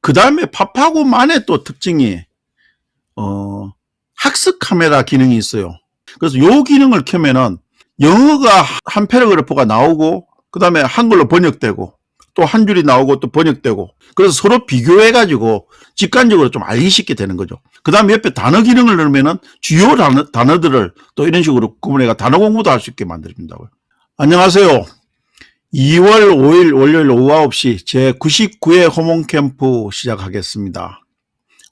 그 다음에 파파고만의 또 특징이 학습 카메라 기능이 있어요. 그래서 요 기능을 켜면은 영어가 한 패러그래프가 나오고 그 다음에 한글로 번역되고 또 한 줄이 나오고 또 번역되고 그래서 서로 비교해가지고 직관적으로 좀 알기 쉽게 되는 거죠. 그 다음에 옆에 단어 기능을 넣으면은 주요 단어들을 또 이런 식으로 구분해가 단어 공부도 할 수 있게 만들어준다고요. 안녕하세요. 2월 5일 월요일 오후 9시 제 99회 호몽캠프 시작하겠습니다.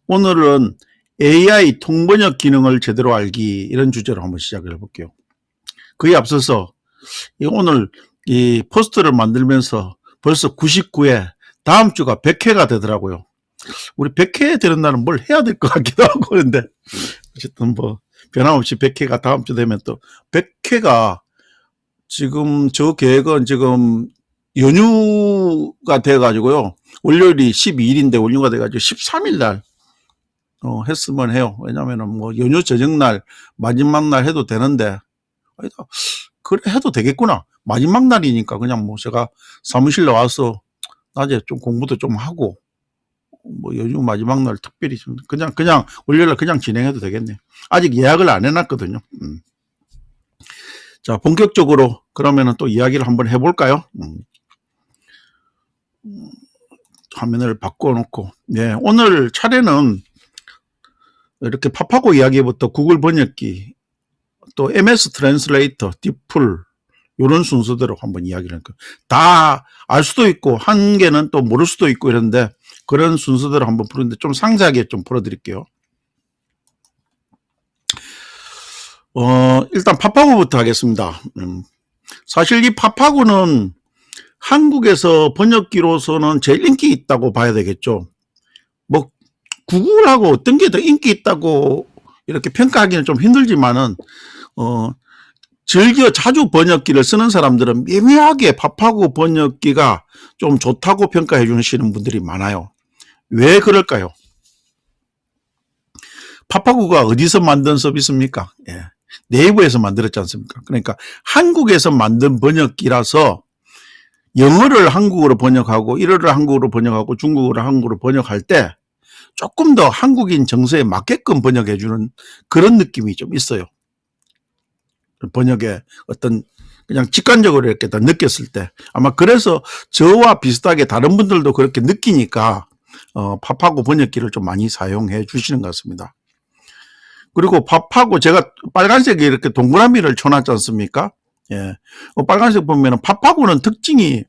오늘은 AI 통번역 기능을 제대로 알기 이런 주제로 한번 시작을 해볼게요. 그에 앞서서 오늘 이 포스터를 만들면서 벌써 99회 다음 주가 100회가 되더라고요. 우리 100회 되는 날은 뭘 해야 될 것 같기도 하고 그런데 어쨌든 뭐 변함없이 100회가 다음 주 되면 또 100회가 지금 저 계획은 지금 연휴가 돼가지고요. 월요일이 12일인데 연휴가 돼가지고 13일 날 했으면 해요. 왜냐면은 뭐 연휴 저녁날 마지막 날 해도 되는데 그래 해도 되겠구나. 마지막 날이니까 그냥 뭐 제가 사무실로 와서 낮에 좀 공부도 좀 하고 뭐 연휴 마지막 날 특별히 좀 그냥 월요일날 그냥 진행해도 되겠네. 아직 예약을 안 해놨거든요. 자, 본격적으로 그러면은 또 이야기를 한번 해볼까요? 화면을 바꿔놓고, 네, 오늘 차례는 이렇게 파파고 이야기부터 구글 번역기, 또 MS 트랜슬레이터, 디플, 이런 순서대로 한번 이야기를 할게요. 다 알 수도 있고, 한 개는 또 모를 수도 있고 이런데, 그런 순서대로 한번 풀었는데 좀 상세하게 좀 풀어드릴게요. 일단 파파고부터 하겠습니다. 사실 이 파파고는 한국에서 번역기로서는 제일 인기 있다고 봐야 되겠죠. 뭐 구글하고 어떤 게 더 인기 있다고 이렇게 평가하기는 좀 힘들지만은 즐겨 자주 번역기를 쓰는 사람들은 미묘하게 파파고 번역기가 좀 좋다고 평가해 주시는 분들이 많아요. 왜 그럴까요? 파파고가 어디서 만든 서비스입니까? 예. 네이버에서 만들었지 않습니까? 그러니까 한국에서 만든 번역기라서 영어를 한국어로 번역하고 일어를 한국어로 번역하고 중국어를 한국어로 번역할 때 조금 더 한국인 정서에 맞게끔 번역해 주는 그런 느낌이 좀 있어요. 번역에 어떤 그냥 직관적으로 이렇게 다 느꼈을 때 아마 그래서 저와 비슷하게 다른 분들도 그렇게 느끼니까 파파고 번역기를 좀 많이 사용해 주시는 것 같습니다. 그리고 파파고 제가 빨간색에 이렇게 동그라미를 쳐놨지 않습니까? 예. 빨간색 보면은 파파고는 특징이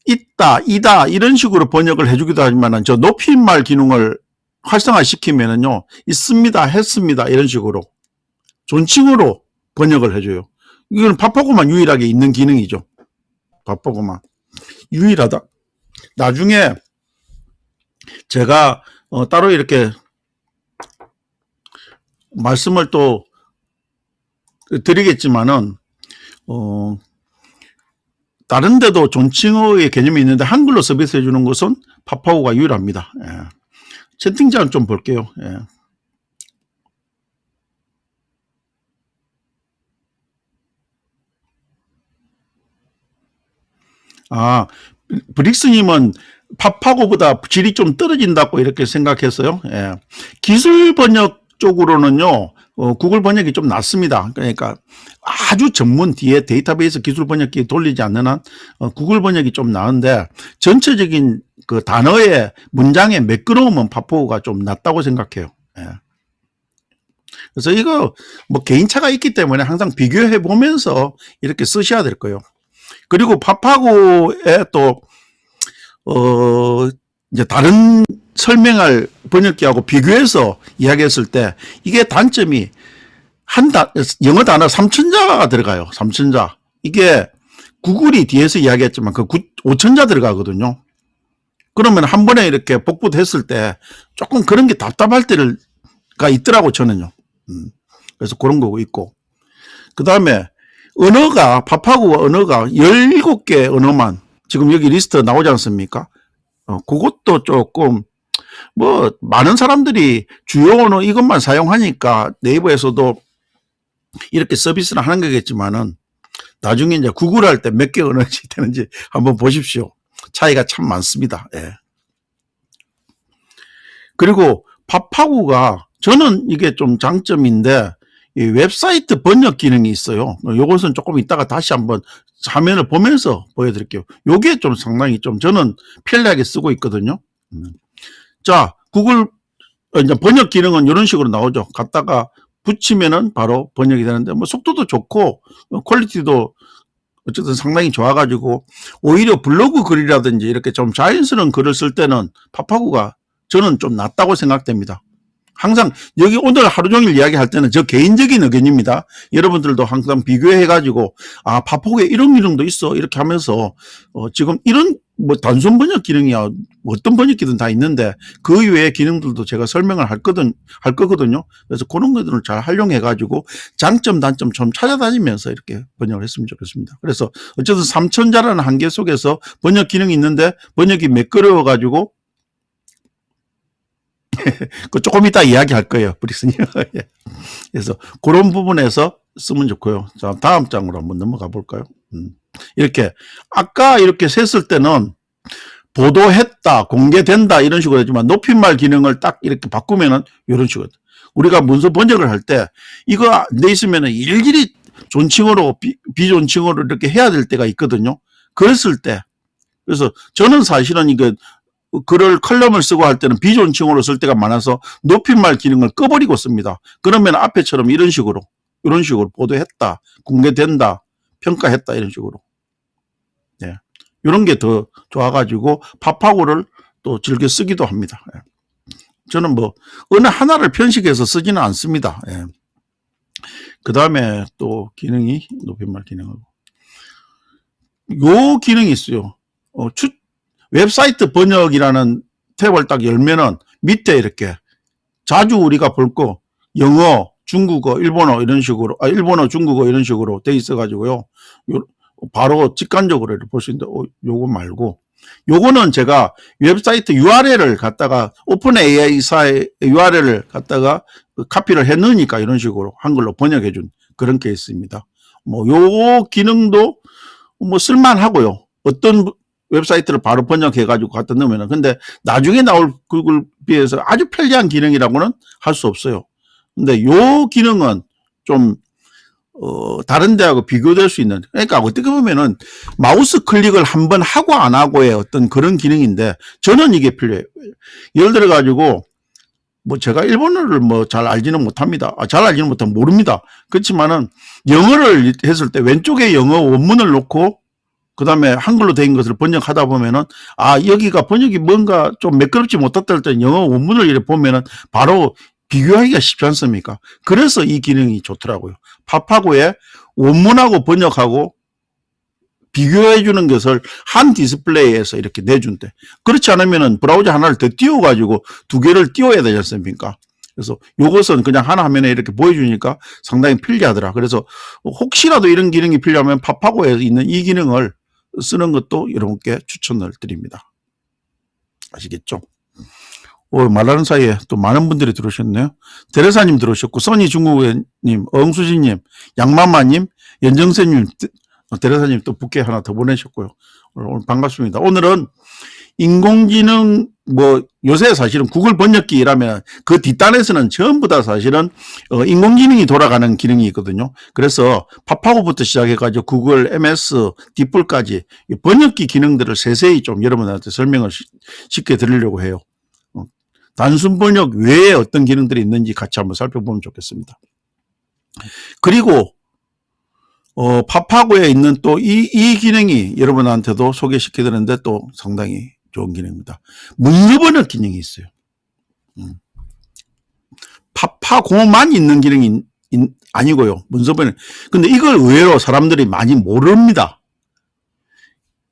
있다, 이다 이런 식으로 번역을 해주기도 하지만은 저 높임말 기능을 활성화시키면은요 있습니다, 했습니다 이런 식으로 존칭으로 번역을 해줘요. 이건 파파고만 유일하게 있는 기능이죠. 파파고만 유일하다. 나중에 제가 따로 이렇게 말씀을 또 드리겠지만은 다른 데도 존칭어의 개념이 있는데 한글로 서비스해 주는 것은 파파고가 유일합니다. 예. 채팅창 좀 볼게요. 예. 브릭스님은 파파고보다 질이 좀 떨어진다고 이렇게 생각했어요. 예. 기술 번역 쪽으로는요, 구글 번역이 좀 낫습니다. 그러니까 아주 전문 뒤에 데이터베이스 기술 번역기 돌리지 않는 한 구글 번역이 좀 나은데 전체적인 그 단어의 문장의 매끄러움은 파파고가 좀 낫다고 생각해요. 예. 그래서 이거 뭐 개인차가 있기 때문에 항상 비교해 보면서 이렇게 쓰셔야 될 거예요. 그리고 파파고에 또 이제 다른 설명할 번역기하고 비교해서 이야기했을 때 이게 단점이 영어 단어 3천자가 들어가요. 3천자. 이게 구글이 뒤에서 이야기했지만 그 5천자 들어가거든요. 그러면 한 번에 이렇게 복붙했을 때 조금 그런 게 답답할 때가 있더라고 저는요. 그래서 그런 거고 있고. 그 다음에 언어가 파파고 언어가 17개 언어만 지금 여기 리스트 나오지 않습니까? 그것도 조금 뭐 많은 사람들이 주요 언어 이것만 사용하니까 네이버에서도 이렇게 서비스를 하는 거겠지만은 나중에 이제 구글 할 때 몇 개 언어씩 되는지 한번 보십시오. 차이가 참 많습니다. 예. 그리고 파파고가 저는 이게 좀 장점인데 이 웹사이트 번역 기능이 있어요. 요것은 조금 이따가 다시 한번 화면을 보면서 보여드릴게요. 요게 좀 상당히 좀 저는 편리하게 쓰고 있거든요. 자, 구글 이제 번역 기능은 이런 식으로 나오죠. 갖다가 붙이면은 바로 번역이 되는데 뭐 속도도 좋고 퀄리티도 어쨌든 상당히 좋아가지고 오히려 블로그 글이라든지 이렇게 좀 자연스러운 글을 쓸 때는 파파고가 저는 좀 낫다고 생각됩니다. 항상 여기 오늘 하루 종일 이야기할 때는 저 개인적인 의견입니다. 여러분들도 항상 비교해가지고 아 파파고에 이런 기능도 있어 이렇게 하면서 지금 이런 뭐 단순 번역 기능이야 어떤 번역기든 다 있는데 그 이외의 기능들도 제가 설명을 할 거거든요. 그래서 그런 것들을 잘 활용해가지고 장점 단점 좀 찾아다니면서 이렇게 번역을 했으면 좋겠습니다. 그래서 어쨌든 3천자라는 한계 속에서 번역 기능이 있는데 번역이 매끄러워가지고 그 조금 이따 이야기할 거예요, 브릭스님. 그래서 그런 부분에서 쓰면 좋고요. 자, 다음 장으로 한번 넘어가 볼까요? 이렇게 아까 이렇게 셌을 때는 보도했다, 공개된다 이런 식으로 했지만 높임말 기능을 딱 이렇게 바꾸면은 이런 식으로 우리가 문서 번역을 할 때 이거 안 돼 있으면은 일일이 존칭어로 비존칭어로 이렇게 해야 될 때가 있거든요. 그랬을 때 그래서 저는 사실은 이거 글을 컬럼을 쓰고 할 때는 비존칭어로 쓸 때가 많아서 높임말 기능을 꺼버리고 씁니다. 그러면 앞에처럼 이런 식으로 보도했다, 공개된다, 평가했다 이런 식으로 네. 이런 게 더 좋아가지고 파파고를 또 즐겨 쓰기도 합니다. 예. 저는 뭐 어느 하나를 편식해서 쓰지는 않습니다. 예. 그 다음에 또 기능이 높임말 기능하고 요 기능이 있어요. 웹사이트 번역이라는 탭을 딱 열면은 밑에 이렇게 자주 우리가 볼 거 영어, 중국어, 일본어 이런 식으로 일본어, 중국어 이런 식으로 돼 있어 가지고요. 바로 직관적으로 볼 수 있는데 요거 말고 요거는 제가 웹사이트 URL을 갖다가 오픈 AI사의 URL을 갖다가 카피를 해 넣으니까 이런 식으로 한글로 번역해 준 그런 케이스입니다. 뭐 요 기능도 뭐 쓸만하고요. 어떤 웹사이트를 바로 번역해 가지고 갖다 넣으면은 근데 나중에 나올 그걸 비해서 아주 편리한 기능이라고는 할 수 없어요. 근데 요 기능은 좀 다른 데하고 비교될 수 있는 그러니까 어떻게 보면은 마우스 클릭을 한번 하고 안 하고의 어떤 그런 기능인데 저는 이게 필요해요. 예를 들어 가지고 뭐 제가 일본어를 뭐 잘 알지는 못합니다. 잘 알지는 못하면 모릅니다. 그렇지만은 영어를 했을 때 왼쪽에 영어 원문을 놓고 그 다음에 한글로 된 것을 번역하다 보면은 여기가 번역이 뭔가 좀 매끄럽지 못했다 할 때 영어 원문을 이렇게 보면은 바로 비교하기가 쉽지 않습니까? 그래서 이 기능이 좋더라고요. 파파고에 원문하고 번역하고 비교해 주는 것을 한 디스플레이에서 이렇게 내준대. 그렇지 않으면은 브라우저 하나를 더 띄워가지고 두 개를 띄워야 되지 않습니까? 그래서 요것은 그냥 하나 화면에 이렇게 보여주니까 상당히 편리하더라. 그래서 혹시라도 이런 기능이 필요하면 파파고에 있는 이 기능을 쓰는 것도 여러분께 추천을 드립니다. 아시겠죠? 말하는 사이에 또 많은 분들이 들어오셨네요. 대레사님 들어오셨고, 써니 중국어님, 엉수진님, 양마마님, 연정세님, 대레사님 또 부캐 하나 더 보내셨고요. 오늘 반갑습니다. 오늘은 인공지능 요새 사실은 구글 번역기 이라면 그 뒷단에서는 전부 다 사실은 인공지능이 돌아가는 기능이 있거든요. 그래서 파파고부터 시작해가지고 구글, MS, 뒷불까지 번역기 기능들을 세세히 좀 여러분한테 설명을 쉽게 드리려고 해요. 단순 번역 외에 어떤 기능들이 있는지 같이 한번 살펴보면 좋겠습니다. 그리고 파파고에 있는 또 이 기능이 여러분한테도 소개시켜드렸는데 또 상당히 좋은 기능입니다. 문서 번역 기능이 있어요. 파파고만 있는 기능이 아니고요. 문서 번역. 근데 이걸 의외로 사람들이 많이 모릅니다.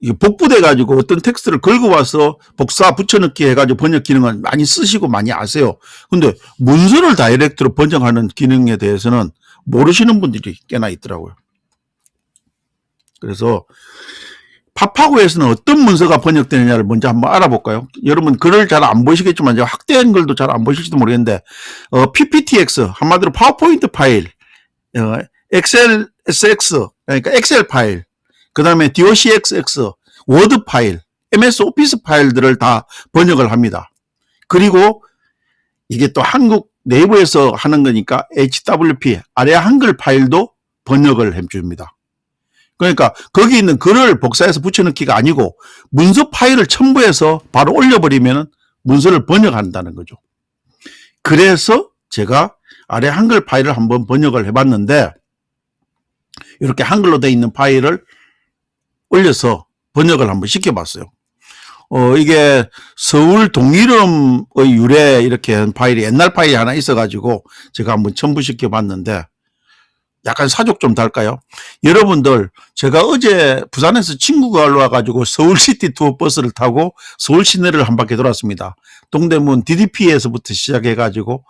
이게 복부돼 가지고 어떤 텍스트를 긁어 와서 복사 붙여넣기 해가지고 번역 기능을 많이 쓰시고 많이 아세요. 근데 문서를 다이렉트로 번역하는 기능에 대해서는 모르시는 분들이 꽤나 있더라고요. 그래서 파파고에서는 어떤 문서가 번역되느냐를 먼저 한번 알아볼까요? 여러분 글을 잘 안 보시겠지만 제가 확대한 글도 잘 안 보실지도 모르겠는데 PPTX 한마디로 파워포인트 파일, 엑셀 SX 그러니까 엑셀 파일, 그 다음에 DOCXX 워드 파일, MS 오피스 파일들을 다 번역을 합니다. 그리고 이게 또 한국 네이버에서 하는 거니까 HWP, 아래 한글 파일도 번역을 해줍니다. 그러니까 거기 있는 글을 복사해서 붙여넣기가 아니고 문서 파일을 첨부해서 바로 올려버리면 문서를 번역한다는 거죠. 그래서 제가 아래 한글 파일을 한번 번역을 해봤는데 이렇게 한글로 되어 있는 파일을 올려서 번역을 한번 시켜봤어요. 이게 서울 동이름의 유래 이렇게 한 파일이 옛날 파일이 하나 있어가지고 제가 한번 첨부시켜 봤는데 약간 사족 좀 달까요? 여러분들, 제가 어제 부산에서 친구가 올라와가지고 서울시티 투어 버스를 타고 서울 시내를 한 바퀴 돌았습니다. 동대문 DDP에서부터 시작해가지고,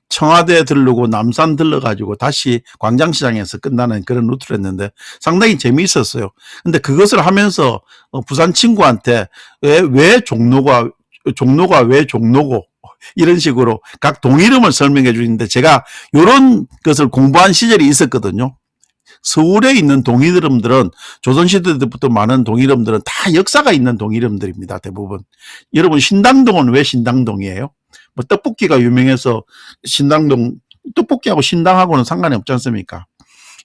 청와대 들르고 남산 들러가지고 다시 광장시장에서 끝나는 그런 루트를 했는데 상당히 재미있었어요. 근데 그것을 하면서 부산 친구한테 왜 종로가 왜 종로고 이런 식으로 각 동이름을 설명해 주는데 제가 이런 것을 공부한 시절이 있었거든요. 서울에 있는 동이름들은 조선시대 때부터 많은 동이름들은 다 역사가 있는 동이름들입니다. 대부분. 여러분 신당동은 왜 신당동이에요? 뭐 떡볶이가 유명해서 신당동, 떡볶이하고 신당하고는 상관이 없지 않습니까?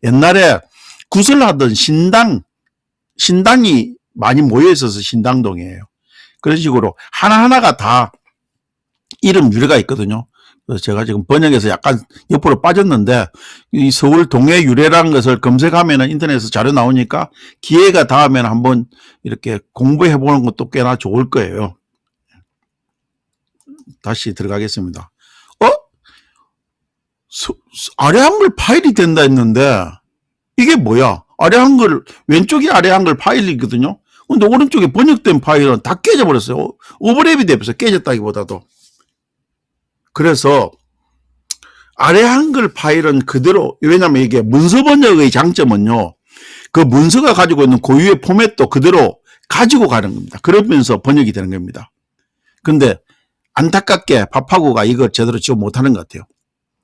옛날에 구슬하던 신당이 많이 모여 있어서 신당동이에요. 그런 식으로 하나하나가 다 이름 유래가 있거든요. 그래서 제가 지금 번역해서 약간 옆으로 빠졌는데 이 서울 동해 유래라는 것을 검색하면 인터넷에서 자료 나오니까 기회가 닿으면 한번 이렇게 공부해 보는 것도 꽤나 좋을 거예요. 다시 들어가겠습니다. 아래 한글 파일이 된다 했는데 이게 뭐야? 아래 한글, 왼쪽이 아래 한글 파일이거든요. 근데 오른쪽에 번역된 파일은 다 깨져버렸어요. 오버랩이 돼버렸어요. 깨졌다기보다도. 그래서 아래 한글 파일은 그대로, 왜냐면 이게 문서 번역의 장점은요, 그 문서가 가지고 있는 고유의 포맷도 그대로 가지고 가는 겁니다. 그러면서 번역이 되는 겁니다. 근데 안타깝게 파파고가 이걸 제대로 지원 못하는 것 같아요.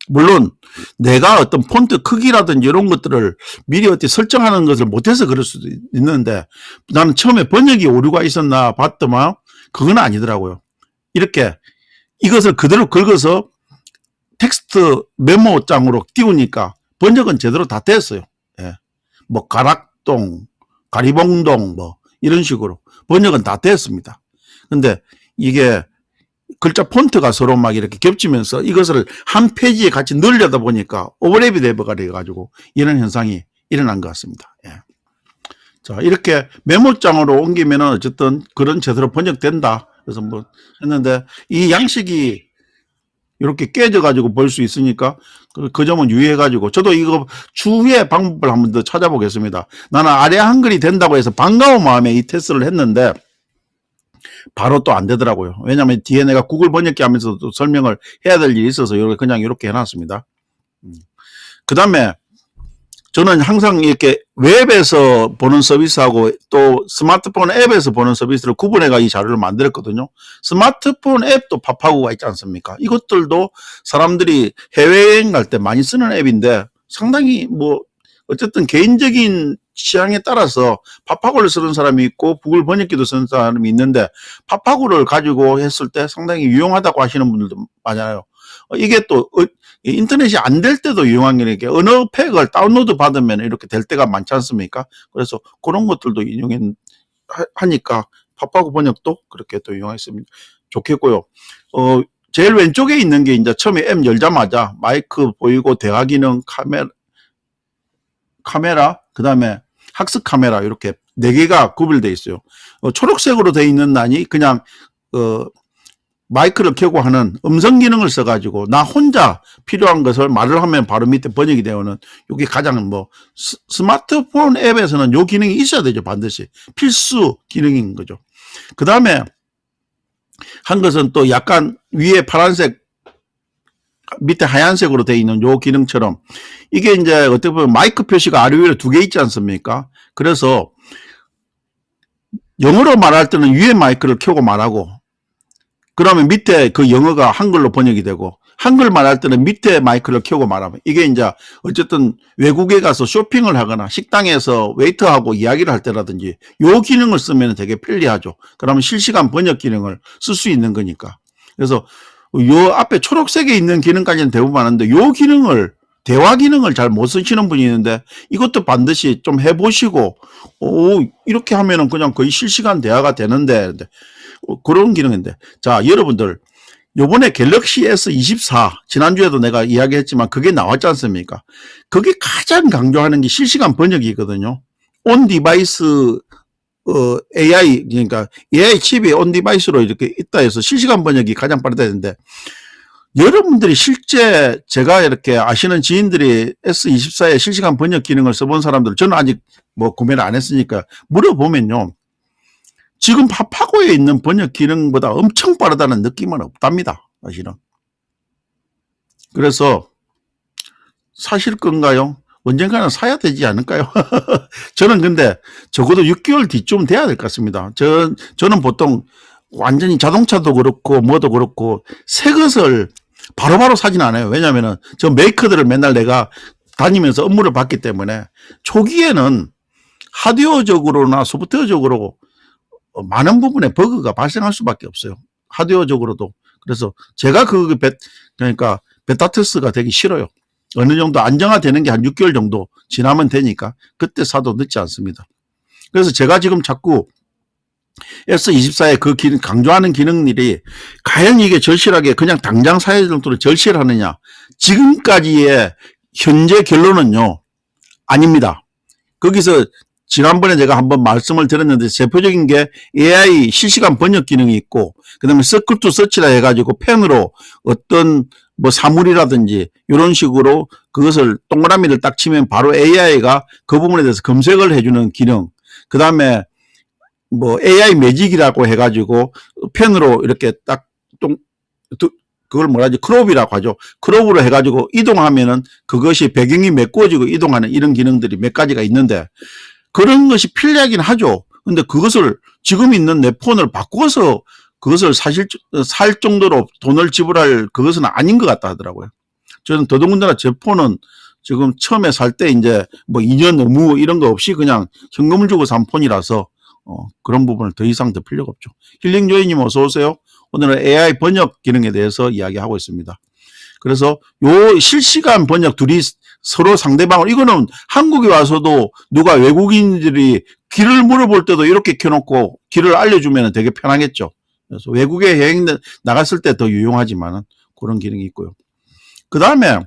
물론 내가 어떤 폰트 크기라든지 이런 것들을 미리 어떻게 설정하는 것을 못해서 그럴 수도 있는데 나는 처음에 번역이 오류가 있었나 봤더만 그건 아니더라고요. 이렇게 이것을 그대로 긁어서 텍스트 메모장으로 띄우니까 번역은 제대로 다 됐어요. 예. 뭐 가락동, 가리봉동 뭐 이런 식으로 번역은 다 됐습니다. 근데 이게 글자 폰트가 서로 막 이렇게 겹치면서 이것을 한 페이지에 같이 넣으려다 보니까 오버랩이 돼버려가지고 이런 현상이 일어난 것 같습니다. 예. 자, 이렇게 메모장으로 옮기면은 어쨌든 글은 제대로 번역된다. 그래서 뭐 했는데 이 양식이 이렇게 깨져가지고 볼 수 있으니까 그 점은 유의해가지고 저도 이거 추후에 방법을 한번 더 찾아보겠습니다. 나는 아래 한글이 된다고 해서 반가운 마음에 이 테스트를 했는데 바로 또 안 되더라고요. 왜냐하면 뒤에 내가 구글 번역기 하면서도 설명을 해야 될 일이 있어서 그냥 이렇게 해놨습니다. 그 다음에 저는 항상 이렇게 웹에서 보는 서비스하고 또 스마트폰 앱에서 보는 서비스를 구분해가 이 자료를 만들었거든요. 스마트폰 앱도 파파고가 있지 않습니까? 이것들도 사람들이 해외여행 갈 때 많이 쓰는 앱인데 상당히 뭐 어쨌든 개인적인 취향에 따라서 파파고를 쓰는 사람이 있고 구글 번역기도 쓰는 사람이 있는데 파파고를 가지고 했을 때 상당히 유용하다고 하시는 분들도 많아요. 이게 또 인터넷이 안 될 때도 유용한 게 언어 팩을 다운로드 받으면 이렇게 될 때가 많지 않습니까? 그래서 그런 것들도 인용하니까 파파고 번역도 그렇게 또 이용했습니다. 좋겠고요. 제일 왼쪽에 있는 게 이제 처음에 앱 열자마자 마이크 보이고 대화 기능, 카메라, 그 다음에 학습 카메라 이렇게 4개가 구별되어 있어요. 초록색으로 되어 있는 난이 그냥 마이크를 켜고 하는 음성 기능을 써가지고 나 혼자 필요한 것을 말을 하면 바로 밑에 번역이 되어오는 이게 가장 뭐 스마트폰 앱에서는 이 기능이 있어야 되죠. 반드시 필수 기능인 거죠. 그 다음에 한 것은 또 약간 위에 파란색 밑에 하얀색으로 되어 있는 요 기능처럼 이게 이제 어떻게 보면 마이크 표시가 아래 위로 2개 있지 않습니까? 그래서 영어로 말할 때는 위에 마이크를 켜고 말하고 그러면 밑에 그 영어가 한글로 번역이 되고 한글 말할 때는 밑에 마이크를 켜고 말하면 이게 이제 어쨌든 외국에 가서 쇼핑을 하거나 식당에서 웨이터하고 이야기를 할 때라든지 요 기능을 쓰면 되게 편리하죠. 그러면 실시간 번역 기능을 쓸 수 있는 거니까. 그래서 요 앞에 초록색에 있는 기능까지는 대부분 아는데 요 기능을 대화 기능을 잘 못 쓰시는 분이 있는데 이것도 반드시 좀 해보시고 이렇게 하면은 그냥 거의 실시간 대화가 되는데 그런 기능인데 자 여러분들 요번에 갤럭시 S24 지난주에도 내가 이야기했지만 그게 나왔지 않습니까? 그게 가장 강조하는 게 실시간 번역이거든요. 온 디바이스 AI 그러니까 AI 칩이 온 디바이스로 이렇게 있다 해서 실시간 번역이 가장 빠르다 했는데 여러분들이 실제 제가 이렇게 아시는 지인들이 S24의 실시간 번역 기능을 써본 사람들 저는 아직 뭐 구매를 안 했으니까 물어보면요. 지금 파파고에 있는 번역 기능보다 엄청 빠르다는 느낌은 없답니다. 사실은. 그래서 사실 건가요? 언젠가는 사야 되지 않을까요? 저는 근데 적어도 6개월 뒤쯤 돼야 될 것 같습니다. 저는 보통 완전히 자동차도 그렇고 뭐도 그렇고 새 것을 바로바로 사진 않아요. 왜냐면은 저 메이커들을 맨날 내가 다니면서 업무를 받기 때문에 초기에는 하드웨어적으로나 소프트웨어적으로 많은 부분에 버그가 발생할 수밖에 없어요. 하드웨어적으로도. 그래서 제가 그러니까 베타 테스트가 되기 싫어요. 어느 정도 안정화되는 게 한 6개월 정도 지나면 되니까 그때 사도 늦지 않습니다. 그래서 제가 지금 자꾸 S24의 그 기능, 강조하는 기능들이 과연 이게 절실하게 그냥 당장 사야 정도로 절실하느냐. 지금까지의 현재 결론은요. 아닙니다. 거기서 지난번에 제가 한번 말씀을 드렸는데 대표적인 게 AI 실시간 번역 기능이 있고 그다음에 서클 투 서치라 해가지고 펜으로 어떤 뭐 사물이라든지 이런 식으로 그것을 동그라미를 딱 치면 바로 AI가 그 부분에 대해서 검색을 해주는 기능. 그다음에 뭐 AI 매직이라고 해가지고 펜으로 이렇게 딱 그걸 뭐라 하지? 크롭이라고 하죠. 크롭으로 해가지고 이동하면은 그것이 배경이 메꿔지고 이동하는 이런 기능들이 몇 가지가 있는데 그런 것이 필요하긴 하죠. 근데 그것을 지금 있는 내 폰을 바꿔서 그것을 살 정도로 돈을 지불할 그것은 아닌 것 같다 하더라고요. 저는 더더군다나 제 폰은 지금 처음에 살 때 이제 뭐 2년 의무 이런 거 없이 그냥 현금을 주고 산 폰이라서 그런 부분을 더 이상 더 필요가 없죠. 힐링조이님 어서 오세요. 오늘은 AI 번역 기능에 대해서 이야기하고 있습니다. 그래서 요 실시간 번역 둘이 서로 상대방을 이거는 한국에 와서도 누가 외국인들이 길을 물어볼 때도 이렇게 켜놓고 길을 알려주면 되게 편하겠죠. 그래서 외국에 여행 나갔을 때 더 유용하지만은 그런 기능이 있고요. 그 다음에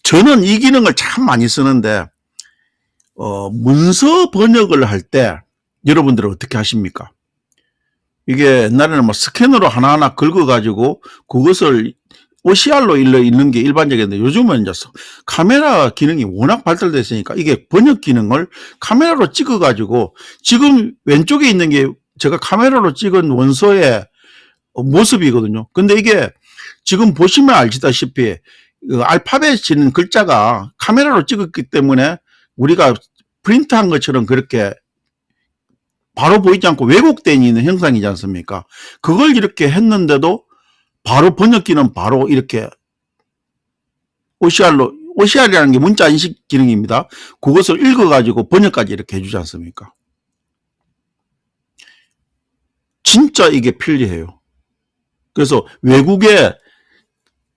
저는 이 기능을 참 많이 쓰는데 문서 번역을 할 때 여러분들은 어떻게 하십니까? 이게 옛날에는 뭐 스캐너로 하나하나 긁어가지고 그것을 OCR로 읽는 게 일반적이었는데 요즘은 이제 카메라 기능이 워낙 발달되어 있으니까 이게 번역 기능을 카메라로 찍어가지고 지금 왼쪽에 있는 게 제가 카메라로 찍은 원서의 모습이거든요. 근데 이게 지금 보시면 알다시피 알파벳인 글자가 카메라로 찍었기 때문에 우리가 프린트한 것처럼 그렇게 바로 보이지 않고 왜곡되어 있는 형상이지 않습니까? 그걸 이렇게 했는데도 바로 번역기는 바로 이렇게 OCR이라는 게 문자 인식 기능입니다. 그것을 읽어가지고 번역까지 이렇게 해주지 않습니까? 진짜 이게 편리해요. 그래서 외국의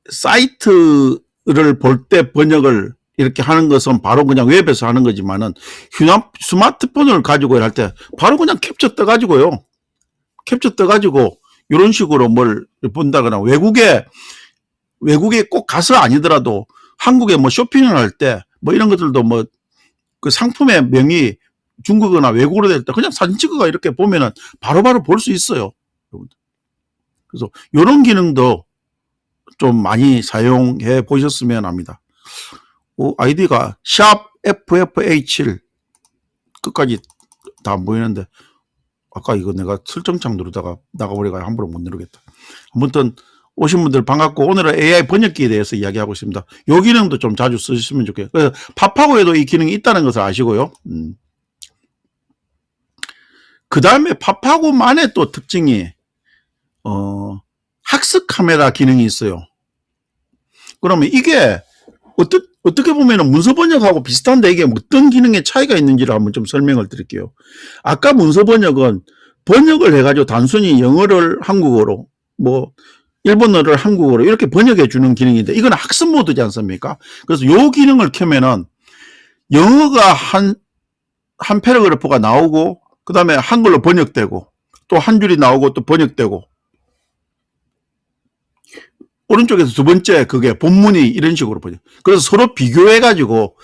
사이트를 볼 때 번역을 이렇게 하는 것은 바로 그냥 웹에서 하는 거지만은 스마트폰을 가지고 할 때 바로 그냥 캡처 떠가지고요. 캡처 떠가지고 이런 식으로 뭘 본다거나 외국에 꼭 가서 아니더라도 한국에 뭐 쇼핑을 할 때 뭐 이런 것들도 뭐 그 상품의 명이 중국어나 외국어로 될 때 그냥 사진 찍어가 이렇게 보면은 바로바로 볼 수 있어요. 그래서 이런 기능도 좀 많이 사용해 보셨으면 합니다. 아이디가 샵 FFA7 끝까지 다 안 보이는데 아까 이거 내가 설정창 누르다가 나가버려가 함부로 못 누르겠다. 아무튼 오신 분들 반갑고 오늘은 AI 번역기에 대해서 이야기하고 있습니다. 이 기능도 좀 자주 쓰시면 좋겠어요. 그래서 파파고에도 이 기능이 있다는 것을 아시고요. 그 다음에 파파고만의 또 특징이 학습 카메라 기능이 있어요. 그러면 이게 어떻게 보면 문서 번역하고 비슷한데 이게 어떤 기능의 차이가 있는지를 한번 좀 설명을 드릴게요. 아까 문서 번역은 번역을 해가지고 단순히 영어를 한국어로 뭐 일본어를 한국어로 이렇게 번역해 주는 기능인데 이건 학습 모드지 않습니까? 그래서 요 기능을 켜면은 영어가 한 패러그래프가 나오고 그 다음에 한글로 번역되고 또 한 줄이 나오고 또 번역되고 오른쪽에서 두 번째 그게 본문이 이런 식으로 번역. 그래서 서로 비교해가지고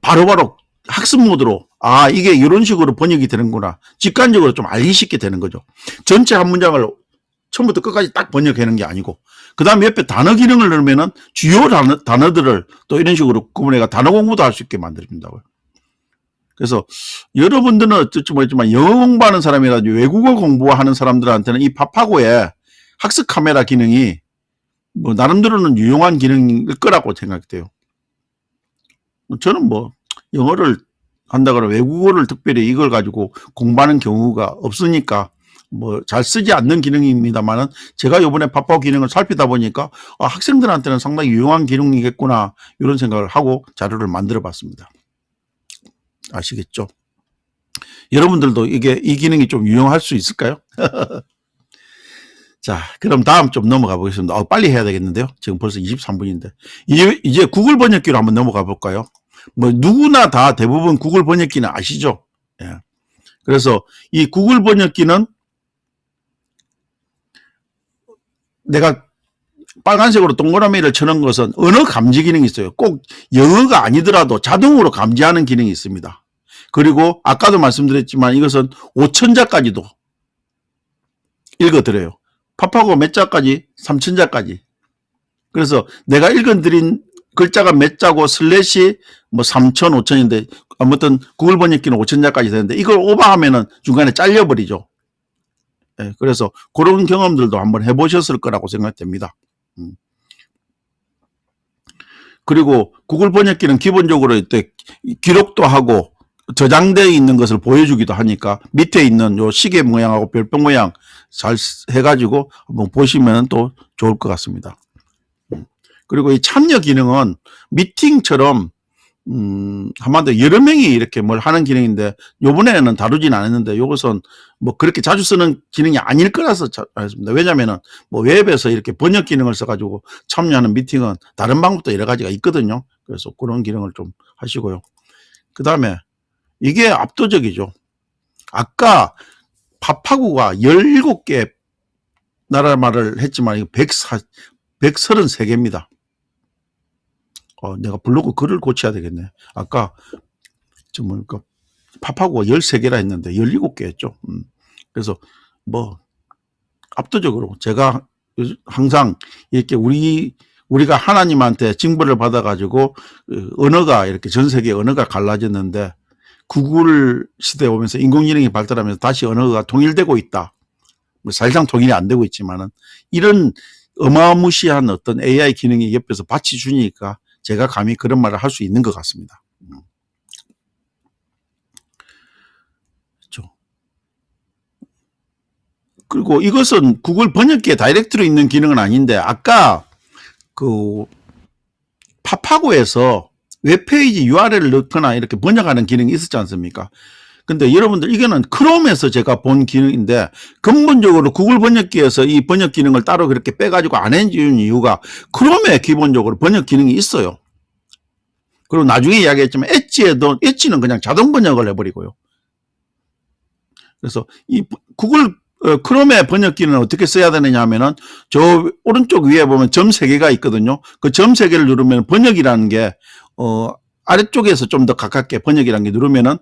바로바로 학습 모드로 아 이게 이런 식으로 번역이 되는구나. 직관적으로 좀 알기 쉽게 되는 거죠. 전체 한 문장을 처음부터 끝까지 딱 번역하는 게 아니고 그 다음에 옆에 단어 기능을 넣으면은 주요 단어들을 또 이런 식으로 구분해가 단어 공부도 할 수 있게 만들어준다고요. 그래서 여러분들은 어쩔지 모르겠지만 영어 공부하는 사람이라든지 외국어 공부하는 사람들한테는 이 파파고의 학습 카메라 기능이 뭐 나름대로는 유용한 기능일 거라고 생각돼요. 저는 뭐 영어를 한다거나 외국어를 특별히 이걸 가지고 공부하는 경우가 없으니까 뭐 잘 쓰지 않는 기능입니다만은 제가 이번에 파파고 기능을 살피다 보니까 아, 학생들한테는 상당히 유용한 기능이겠구나 이런 생각을 하고 자료를 만들어 봤습니다. 아시겠죠? 여러분들도 이 기능이 좀 유용할 수 있을까요? 자, 그럼 다음 좀 넘어가 보겠습니다. 빨리 해야 되겠는데요. 지금 벌써 23분인데. 이제 구글 번역기로 한번 넘어가 볼까요? 뭐, 누구나 다 대부분 구글 번역기는 아시죠? 예. 그래서 이 구글 번역기는 내가 빨간색으로 동그라미를 쳐놓은 것은 언어 감지 기능이 있어요. 꼭 영어가 아니더라도 자동으로 감지하는 기능이 있습니다. 그리고 아까도 말씀드렸지만 이것은 5,000자까지도 읽어드려요. 파파고 몇 자까지? 3,000자까지. 그래서 내가 읽어드린 글자가 몇 자고 슬래시 뭐 3,000, 5,000인데 아무튼 구글 번역기는 5,000자까지 되는데 이걸 오버하면은 중간에 잘려버리죠. 네, 그래서 그런 경험들도 한번 해보셨을 거라고 생각됩니다. 그리고 구글 번역기는 기본적으로 이때 기록도 하고 저장되어 있는 것을 보여주기도 하니까 밑에 있는 요 시계 모양하고 별표 모양 잘 해가지고 한번 보시면 또 좋을 것 같습니다. 그리고 이 참여 기능은 미팅처럼 한마디로 여러 명이 이렇게 뭘 하는 기능인데 요번에는 다루진 않았는데 요것은 뭐 그렇게 자주 쓰는 기능이 아닐 거라서 했습니다. 왜냐면은 뭐 웹에서 이렇게 번역 기능을 써가지고 참여하는 미팅은 다른 방법도 여러 가지가 있거든요. 그래서 그런 기능을 좀 하시고요. 그 다음에 이게 압도적이죠. 아까 파파고가 17개 나라 말을 했지만 이거 133개입니다. 내가 블로그 글을 고쳐야 되겠네. 아까 파파고가 13개라 했는데 17개였죠. 그래서 뭐 압도적으로 제가 항상 이렇게 우리가 하나님한테 징벌을 받아가지고 언어가 이렇게 전 세계 언어가 갈라졌는데 구글 시대에 오면서 인공지능이 발달하면서 다시 언어가 통일되고 있다. 뭐 사실상 통일이 안 되고 있지만은 이런 어마무시한 어떤 AI 기능이 옆에서 받쳐 주니까 제가 감히 그런 말을 할 수 있는 것 같습니다. 그렇죠. 그리고 이것은 구글 번역기에 다이렉트로 있는 기능은 아닌데 아까 그 파파고에서 웹페이지 URL을 넣거나 이렇게 번역하는 기능이 있었지 않습니까? 근데 여러분들 이거는 크롬에서 제가 본 기능인데 근본적으로 구글 번역기에서 이 번역 기능을 따로 그렇게 빼가지고 안 해준 이유가 크롬에 기본적으로 번역 기능이 있어요. 그리고 나중에 이야기했지만 엣지는 그냥 자동 번역을 해버리고요. 그래서 이 구글 크롬의 번역기는 어떻게 써야 되느냐 하면은 저 오른쪽 위에 보면 점 3개가 있거든요. 그 점 3개를 누르면 번역이라는 게 아래쪽에서 좀 더 가깝게 번역이라는 게 누르면은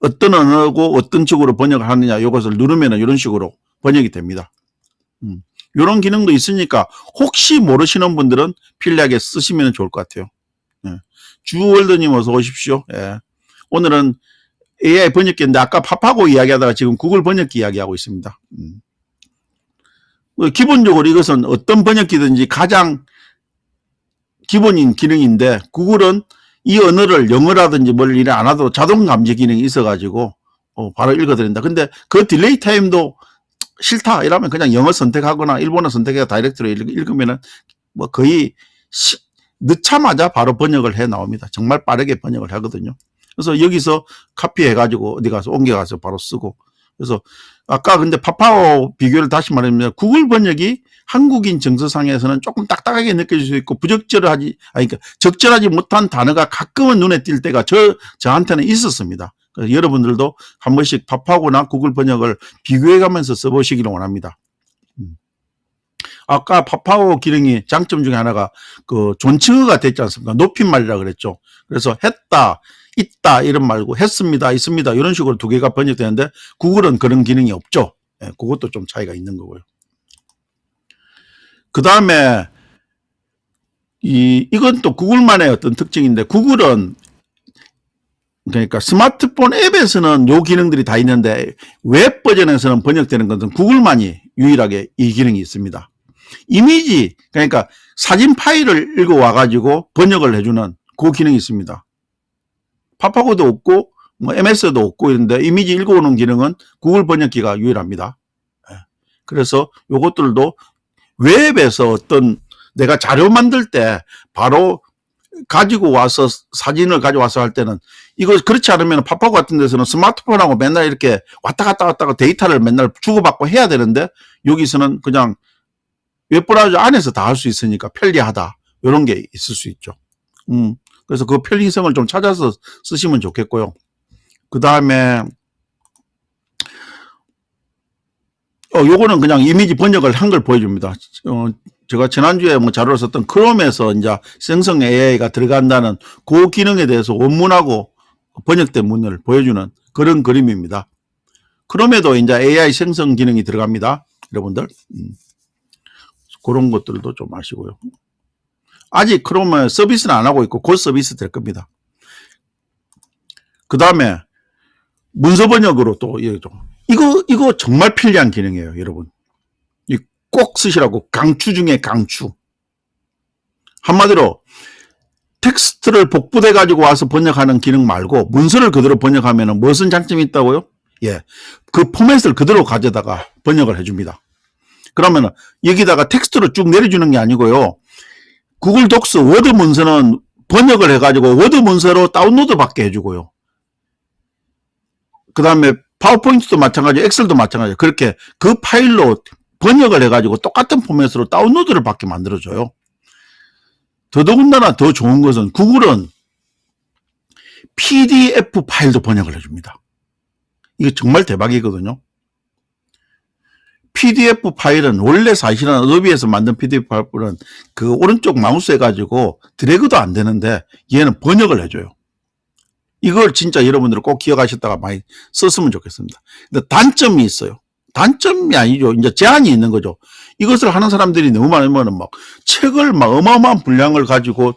어떤 언어고 어떤 쪽으로 번역을 하느냐 이것을 누르면은 이런 식으로 번역이 됩니다. 이런 기능도 있으니까 혹시 모르시는 분들은 필요하게 쓰시면 좋을 것 같아요. 주월드님 어서 오십시오. 예. 오늘은 AI 번역기인데 아까 파파고 이야기하다가 지금 구글 번역기 이야기하고 있습니다. 기본적으로 이것은 어떤 번역기든지 가장 기본인 기능인데 구글은 이 언어를 영어라든지 뭘 일을 안 하도 자동 감지 기능이 있어가지고 바로 읽어드린다. 근데 그 딜레이 타임도 싫다 이러면 그냥 영어 선택하거나 일본어 선택해서 다이렉트로 읽으면은 뭐 거의 넣자마자 바로 번역을 해 나옵니다. 정말 빠르게 번역을 하거든요. 그래서 여기서 카피해가지고 어디 가서 옮겨가서 바로 쓰고 그래서 아까 근데 파파오 비교를 다시 말하면 구글 번역이 한국인 정서상에서는 조금 딱딱하게 느껴질 수 있고 그러니까 적절하지 못한 단어가 가끔은 눈에 띌 때가 저한테는 있었습니다. 그래서 여러분들도 한 번씩 파파고나 구글 번역을 비교해 가면서 써보시기를 원합니다. 아까 파파고 기능이 장점 중에 하나가 그 존칭어가 됐지 않습니까? 높임말이라 그랬죠. 그래서 했다, 있다 이런 말고 했습니다, 있습니다 이런 식으로 두 개가 번역되는데 구글은 그런 기능이 없죠. 예, 그것도 좀 차이가 있는 거고요. 그 다음에 이건 또 구글만의 어떤 특징인데 구글은 그러니까 스마트폰 앱에서는 요 기능들이 다 있는데 웹 버전에서는 번역되는 것은 구글만이 유일하게 이 기능이 있습니다. 이미지 그러니까 사진 파일을 읽어와 가지고 번역을 해주는 그 기능이 있습니다. 파파고도 없고 뭐 MS도 없고 이런데 이미지 읽어오는 기능은 구글 번역기가 유일합니다. 그래서 요것들도 웹에서 어떤 내가 자료 만들 때 바로 가지고 와서 사진을 가져와서 할 때는 이거 그렇지 않으면 파파고 같은 데서는 스마트폰하고 맨날 이렇게 왔다 갔다 데이터를 맨날 주고받고 해야 되는데 여기서는 그냥 웹브라우저 안에서 다 할 수 있으니까 편리하다 이런 게 있을 수 있죠. 그래서 그 편리성을 좀 찾아서 쓰시면 좋겠고요. 그 다음에 요거는 그냥 이미지 번역을 한 걸 보여줍니다. 제가 지난주에 뭐 자료를 썼던 크롬에서 이제 생성 AI가 들어간다는 그 기능에 대해서 원문하고 번역된 문을 보여주는 그런 그림입니다. 크롬에도 이제 AI 생성 기능이 들어갑니다. 여러분들. 그런 것들도 좀 아시고요. 아직 크롬은 서비스는 안 하고 있고 곧 서비스 될 겁니다. 그 다음에 문서 번역으로 또 이거 정말 편리한 기능이에요, 여러분. 꼭 쓰시라고 강추 중에 강추. 한마디로 텍스트를 복붙해 가지고 와서 번역하는 기능 말고 문서를 그대로 번역하면 무슨 장점이 있다고요? 예, 그 포맷을 그대로 가져다가 번역을 해줍니다. 그러면 여기다가 텍스트로 쭉 내려주는 게 아니고요. 구글 독스 워드 문서는 번역을 해가지고 워드 문서로 다운로드 받게 해주고요. 그 다음에 파워포인트도 마찬가지고 엑셀도 마찬가지고 그렇게 그 파일로 번역을 해가지고 똑같은 포맷으로 다운로드를 받게 만들어줘요. 더더군다나 더 좋은 것은 구글은 PDF 파일도 번역을 해줍니다. 이거 정말 대박이거든요. PDF 파일은 원래 사실은 어도비에서 만든 PDF 파일은 그 오른쪽 마우스 해가지고 드래그도 안 되는데 얘는 번역을 해줘요. 이걸 진짜 여러분들 꼭 기억하셨다가 많이 썼으면 좋겠습니다. 근데 단점이 있어요. 단점이 아니죠. 이제 제한이 있는 거죠. 이것을 하는 사람들이 너무 많으면 막 책을 막 어마어마한 분량을 가지고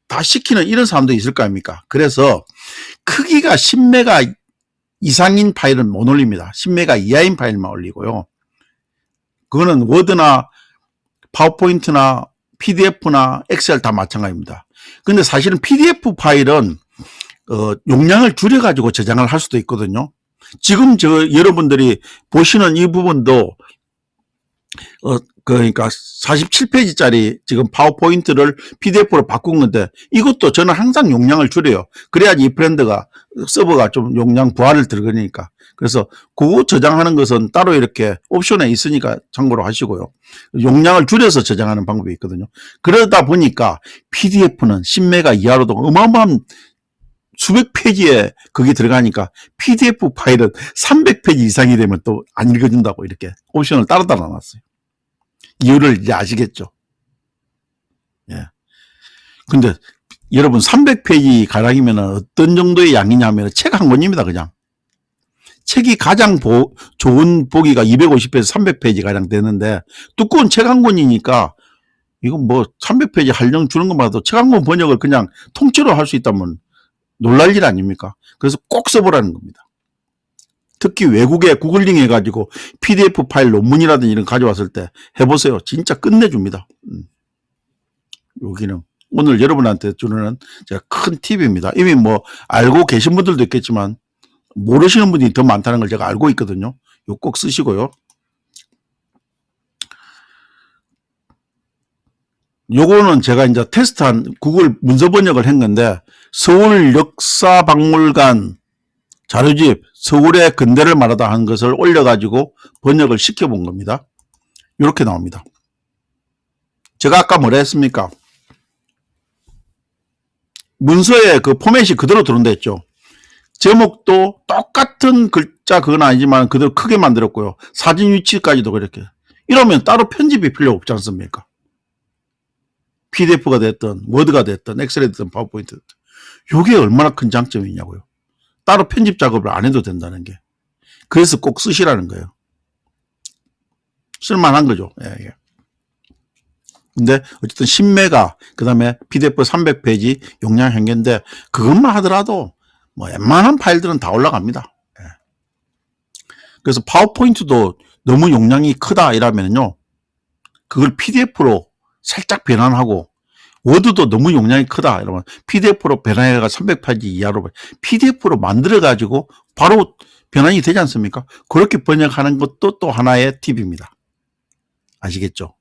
다 시키는 이런 사람도 있을 거 아닙니까? 그래서 크기가 10메가 이상인 파일은 못 올립니다. 10메가 이하인 파일만 올리고요. 그거는 워드나 파워포인트나 PDF나 엑셀 다 마찬가지입니다. 근데 사실은 PDF 파일은 용량을 줄여가지고 저장을 할 수도 있거든요. 지금 여러분들이 보시는 이 부분도 그러니까 47페이지짜리 지금 파워포인트를 PDF로 바꾼 건데 이것도 저는 항상 용량을 줄여요. 그래야지 이 브랜드가 서버가 좀 용량 부하를 들으니까. 그래서 그거 저장하는 것은 따로 이렇게 옵션에 있으니까 참고로 하시고요. 용량을 줄여서 저장하는 방법이 있거든요. 그러다 보니까 PDF는 10메가 이하로도 어마어마한 수백 페이지에 거기 들어가니까 PDF 파일은 300페이지 이상이 되면 또 안 읽어준다고 이렇게 옵션을 따로 달아놨어요. 이유를 이제 아시겠죠? 예. 근데 여러분 300페이지 가량이면 어떤 정도의 양이냐면 책 한 권입니다, 그냥. 책이 가장 좋은 보기가 250페이지, 300페이지 가량 되는데 두꺼운 책 한 권이니까 이건 뭐 300페이지 할령 주는 것마다 책 한 권 번역을 그냥 통째로 할 수 있다면 놀랄 일 아닙니까? 그래서 꼭 써보라는 겁니다. 특히 외국에 구글링 해가지고 PDF 파일 논문이라든지 이런 거 가져왔을 때 해보세요. 진짜 끝내줍니다. 여기는 오늘 여러분한테 주는 제가 큰 팁입니다. 이미 뭐 알고 계신 분들도 있겠지만 모르시는 분이 더 많다는 걸 제가 알고 있거든요. 이거 꼭 쓰시고요. 요거는 제가 이제 테스트한 구글 문서 번역을 했는데 서울 역사박물관 자료집 서울의 근대를 말하다 한 것을 올려가지고 번역을 시켜본 겁니다. 이렇게 나옵니다. 제가 아까 뭐라 했습니까? 문서에 그 포맷이 그대로 들어온다 했죠. 제목도 똑같은 글자 그건 아니지만 그대로 크게 만들었고요. 사진 위치까지도 그렇게. 이러면 따로 편집이 필요 없지 않습니까? PDF가 됐든 워드가 됐든 엑셀이 됐든 파워포인트 됐든. 이게 얼마나 큰 장점이 있냐고요. 따로 편집 작업을 안 해도 된다는 게. 그래서 꼭 쓰시라는 거예요. 쓸만한 거죠. 예, 예. 근데 어쨌든 10메가 그다음에 PDF 300페이지 용량 한계인데 그것만 하더라도 뭐 웬만한 파일들은 다 올라갑니다. 예. 그래서 파워포인트도 너무 용량이 크다 이러면요. 그걸 PDF로 살짝 변환하고 워드도 너무 용량이 크다 이러면 PDF로 변환해가 300페이지 이하로 PDF로 만들어 가지고 바로 변환이 되지 않습니까? 그렇게 번역하는 것도 또 하나의 팁입니다. 아시겠죠?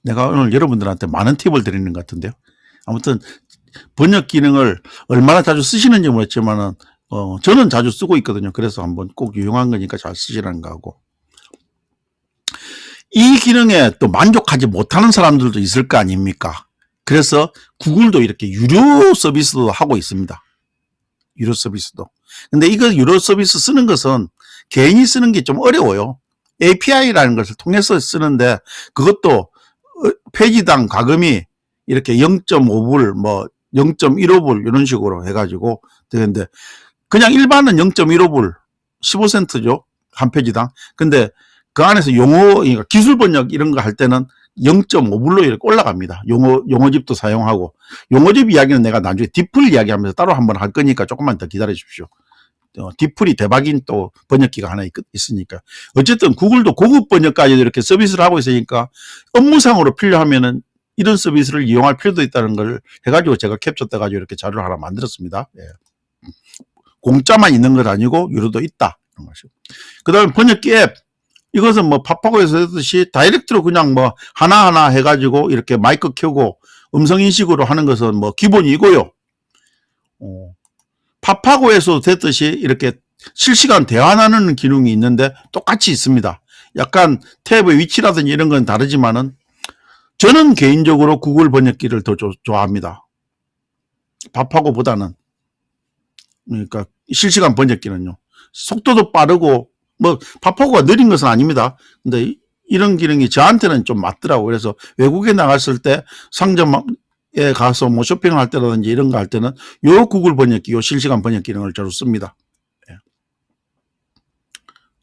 내가 오늘 여러분들한테 많은 팁을 드리는 것 같은데요. 아무튼 번역 기능을 얼마나 자주 쓰시는지 모르겠지만은 저는 자주 쓰고 있거든요. 그래서 한번 꼭 유용한 거니까 잘 쓰시라는 거하고. 이 기능에 또 만족하지 못하는 사람들도 있을 거 아닙니까? 그래서 구글도 이렇게 유료 서비스도 하고 있습니다. 유료 서비스도. 근데 이거 유료 서비스 쓰는 것은 개인이 쓰는 게 좀 어려워요. API라는 것을 통해서 쓰는데 그것도 페이지당 가금이 이렇게 0.5불, 뭐 0.15불 이런 식으로 해가지고 되는데 그냥 일반은 0.15불, 15센트죠. 한 페이지당. 근데 그 안에서 용어, 그러니까 기술 번역 이런 거 할 때는 0.5불로 이렇게 올라갑니다. 용어집도 사용하고. 용어집 이야기는 내가 나중에 디플 이야기하면서 따로 한번 할 거니까 조금만 더 기다려 주십시오. 디플이 대박인 또 번역기가 하나 있으니까. 어쨌든 구글도 고급 번역까지 이렇게 서비스를 하고 있으니까 업무상으로 필요하면은 이런 서비스를 이용할 필요도 있다는 걸 해가지고 제가 캡처 떠가지고 이렇게 자료를 하나 만들었습니다. 예. 공짜만 있는 건 아니고 유료도 있다. 그 다음에 번역기 앱. 이것은 뭐 팝하고에서 했듯이 다이렉트로 그냥 뭐 하나하나 해가지고 이렇게 마이크 켜고 음성 인식으로 하는 것은 뭐 기본이고요. 팝하고에서 됐듯이 이렇게 실시간 대화 나누는 기능이 있는데 똑같이 있습니다. 약간 탭의 위치라든지 이런 건 다르지만은 저는 개인적으로 구글 번역기를 더 좋아합니다. 팝하고보다는. 그러니까 실시간 번역기는요. 속도도 빠르고 뭐 팝하고가 느린 것은 아닙니다. 근데 이런 기능이 저한테는 좀 맞더라고요. 그래서 외국에 나갔을 때 상점에 가서 뭐 쇼핑을 할 때라든지 이런 거 할 때는 요 구글 번역기, 요 실시간 번역 기능을 자주 씁니다. 예.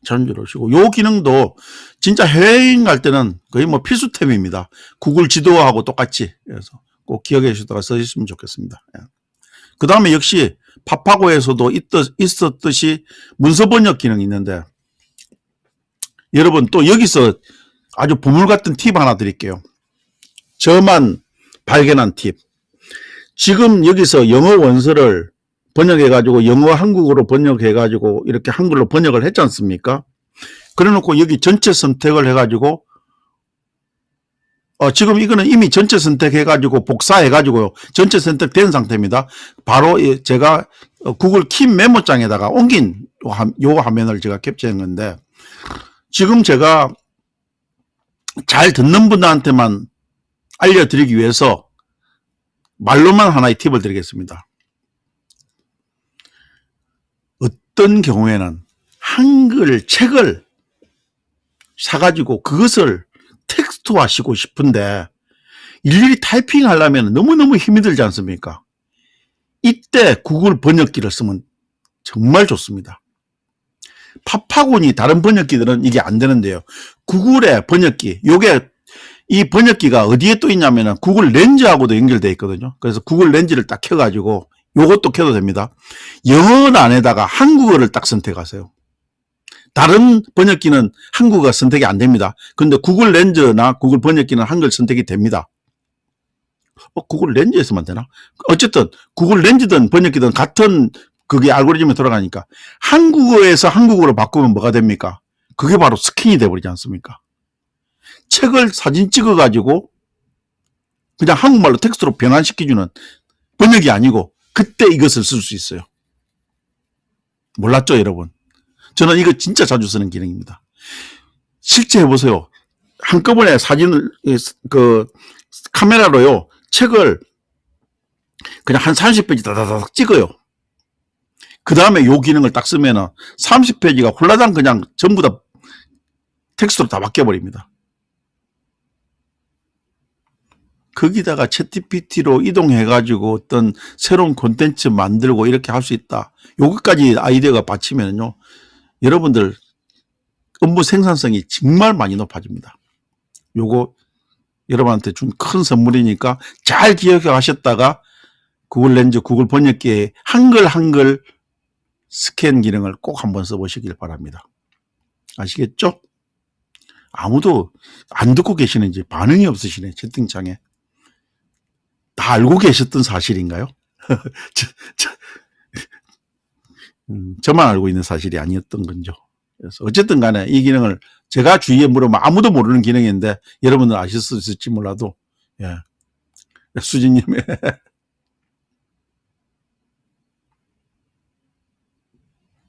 잘 들으시고 요 기능도 진짜 해외여행 갈 때는 거의 뭐 필수템입니다. 구글 지도하고 똑같이. 그래서 꼭 기억해 주시다가 써주시면 좋겠습니다. 예. 그 다음에 역시 팝하고에서도 있었듯이 문서 번역 기능이 있는데 여러분 또 여기서 아주 보물 같은 팁 하나 드릴게요. 저만 발견한 팁. 지금 여기서 영어 원서를 번역해가지고 영어 한국어로 번역해가지고 이렇게 한글로 번역을 했지 않습니까? 그래놓고 여기 전체 선택을 해가지고 지금 이거는 이미 전체 선택해가지고 복사해가지고요. 전체 선택된 상태입니다. 바로 제가 구글 킴 메모장에다가 옮긴 요 화면을 제가 캡처한 건데 지금 제가 잘 듣는 분들한테만 알려드리기 위해서 말로만 하나의 팁을 드리겠습니다. 어떤 경우에는 한글 책을 사가지고 그것을 텍스트화 하시고 싶은데 일일이 타이핑 하려면 너무너무 힘이 들지 않습니까? 이때 구글 번역기를 쓰면 정말 좋습니다. 팝하고니 다른 번역기들은 이게 안 되는데요. 구글의 번역기, 이 번역기가 어디에 또 있냐면은 구글 렌즈하고도 연결되어 있거든요. 그래서 구글 렌즈를 딱 켜가지고 요것도 켜도 됩니다. 영어 안에다가 한국어를 딱 선택하세요. 다른 번역기는 한국어가 선택이 안 됩니다. 근데 구글 렌즈나 구글 번역기는 한글 선택이 됩니다. 구글 렌즈에서만 되나? 어쨌든 구글 렌즈든 번역기든 같은 그게 알고리즘에 돌아가니까 한국어에서 한국어로 바꾸면 뭐가 됩니까? 그게 바로 스캔이 돼버리지 않습니까? 책을 사진 찍어가지고 그냥 한국말로 텍스트로 변환시켜주는 번역이 아니고 그때 이것을 쓸 수 있어요. 몰랐죠, 여러분? 저는 이거 진짜 자주 쓰는 기능입니다. 실제 해보세요. 한꺼번에 사진을, 카메라로요, 책을 그냥 한 30페이지 다다닥 찍어요. 그 다음에 요 기능을 딱 쓰면은 30페이지가 홀라당 그냥 전부 다 텍스트로 다 바뀌어버립니다. 거기다가 챗GPT로 이동해가지고 어떤 새로운 콘텐츠 만들고 이렇게 할 수 있다. 요것까지 아이디어가 받치면요, 여러분들 업무 생산성이 정말 많이 높아집니다. 요거 여러분한테 준 큰 선물이니까 잘 기억하셨다가 구글 렌즈, 구글 번역기에 한글 스캔 기능을 꼭 한번 써보시길 바랍니다. 아시겠죠? 아무도 안 듣고 계시는지 반응이 없으시네, 채팅창에. 다 알고 계셨던 사실인가요? 저만 알고 있는 사실이 아니었던 건죠. 그래서 어쨌든 간에 이 기능을 제가 주위에 물으면 아무도 모르는 기능인데 여러분들 아실 수 있을지 몰라도, 예. 수진님.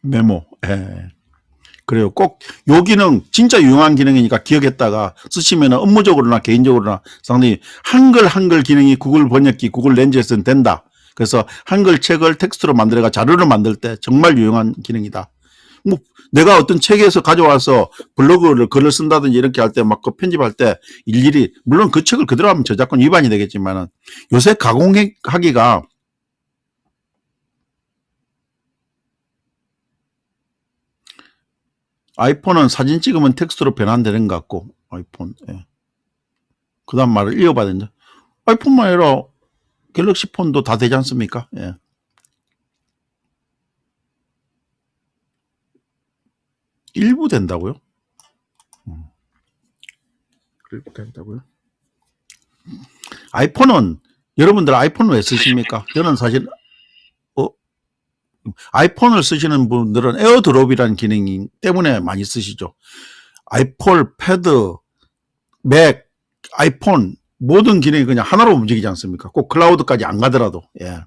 메모. 예. 그래요. 꼭 요 기능 진짜 유용한 기능이니까 기억했다가 쓰시면 업무적으로나 개인적으로나 상당히 한글 기능이 구글 번역기, 구글 렌즈에서는 된다. 그래서 한글 책을 텍스트로 만들어가 자료를 만들 때 정말 유용한 기능이다. 뭐 내가 어떤 책에서 가져와서 블로그를 글을 쓴다든지 이렇게 할 때 막 그 편집할 때 일일이, 물론 그 책을 그대로 하면 저작권 위반이 되겠지만은 요새 가공하기가 아이폰은 사진 찍으면 텍스트로 변환되는 것 같고, 아이폰. 예. 그 다음 말을 이어봐야 된다. 아이폰만 아니라 갤럭시 폰도 다 되지 않습니까? 예. 일부 된다고요? 일부 된다고요? 아이폰은, 여러분들 아이폰을 왜 쓰십니까? 저는 사실, 아이폰을 쓰시는 분들은 에어드롭이라는 기능 때문에 많이 쓰시죠. 아이폴, 패드, 맥, 아이폰 모든 기능이 그냥 하나로 움직이지 않습니까? 꼭 클라우드까지 안 가더라도. 예.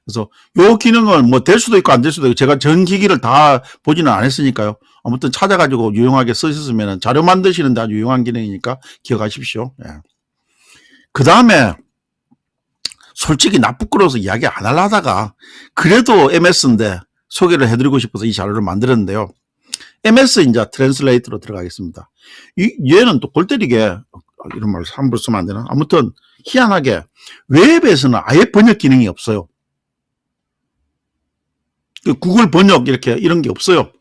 그래서 요 기능은 뭐 될 수도 있고 안 될 수도 있고, 제가 전 기기를 다 보지는 않았으니까요. 아무튼 찾아가지고 유용하게 쓰셨으면, 자료 만드시는데 아주 유용한 기능이니까 기억하십시오. 예. 그 다음에 솔직히 나 부끄러워서 이야기 안 하려다가 그래도 MS인데 소개를 해드리고 싶어서 이 자료를 만들었는데요. MS 이제 트랜슬레이트로 들어가겠습니다. 얘는 또 골 때리게, 이런 말 함부로 쓰면 안 되나? 아무튼 희한하게 웹에서는 아예 번역 기능이 없어요. 구글 번역 이런 게 없어요.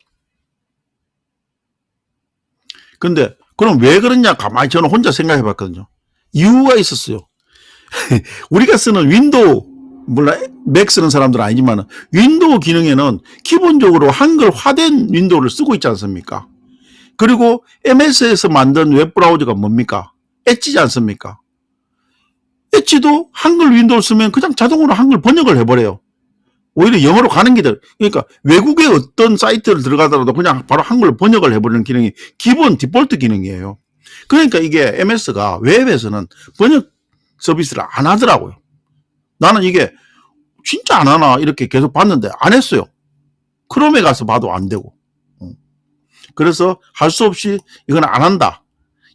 근데 그럼 왜 그러냐 가만히 저는 혼자 생각해 봤거든요. 이유가 있었어요. 우리가 쓰는 윈도우, 물론 맥 쓰는 사람들은 아니지만 윈도우 기능에는 기본적으로 한글화된 윈도우를 쓰고 있지 않습니까? 그리고 MS에서 만든 웹브라우저가 뭡니까? 엣지지 않습니까? 엣지도 한글 윈도우를 쓰면 그냥 자동으로 한글 번역을 해버려요. 오히려 영어로 가는 길들, 그러니까 외국의 어떤 사이트를 들어가더라도 그냥 바로 한글로 번역을 해버리는 기능이 기본 디폴트 기능이에요. 그러니까 이게 MS가 웹에서는 번역 서비스를 안 하더라고요. 나는 이게 진짜 안 하나 이렇게 계속 봤는데 안 했어요. 크롬에 가서 봐도 안 되고. 그래서 할 수 없이 이건 안 한다.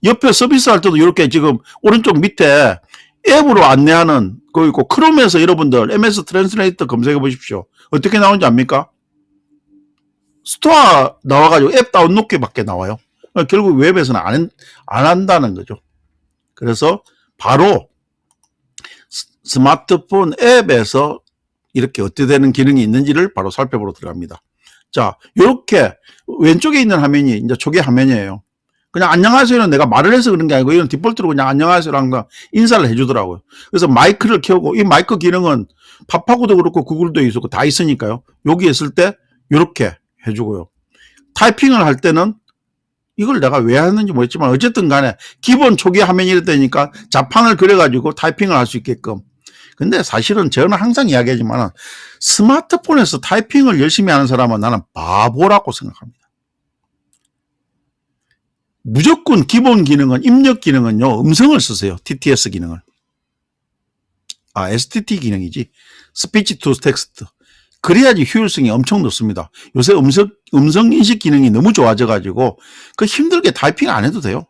옆에 서비스 할 때도 이렇게 지금 오른쪽 밑에 앱으로 안내하는 거 있고, 크롬에서 여러분들 MS 트랜슬레이터 검색해 보십시오. 어떻게 나오는지 압니까? 스토어 나와가지고 앱 다운로드 밖에 나와요. 결국 웹에서는 안 한다는 거죠. 그래서 바로 스마트폰 앱에서 이렇게 어떻게 되는 기능이 있는지를 바로 살펴보러 들어갑니다. 자, 이렇게 왼쪽에 있는 화면이 이제 초기 화면이에요. 그냥 안녕하세요는 내가 말을 해서 그런 게 아니고 이건 디폴트로 그냥 안녕하세요라는 거 인사를 해주더라고요. 그래서 마이크를 켜고, 이 마이크 기능은 팝하고도 그렇고 구글도 있었고 다 있으니까요. 여기 있을 때 이렇게 해주고요. 타이핑을 할 때는 이걸 내가 왜 하는지 모르겠지만 어쨌든 간에 기본 초기 화면이 이랬다니까 자판을 그려가지고 타이핑을 할 수 있게끔. 근데 사실은 저는 항상 이야기하지만 스마트폰에서 타이핑을 열심히 하는 사람은 나는 바보라고 생각합니다. 무조건 기본 기능은, 입력 기능은요, 음성을 쓰세요. TTS 기능을. STT 기능이지. 스피치 투 텍스트. 그래야지 효율성이 엄청 높습니다. 요새 음성 인식 기능이 너무 좋아져가지고 그 힘들게 타이핑 안 해도 돼요.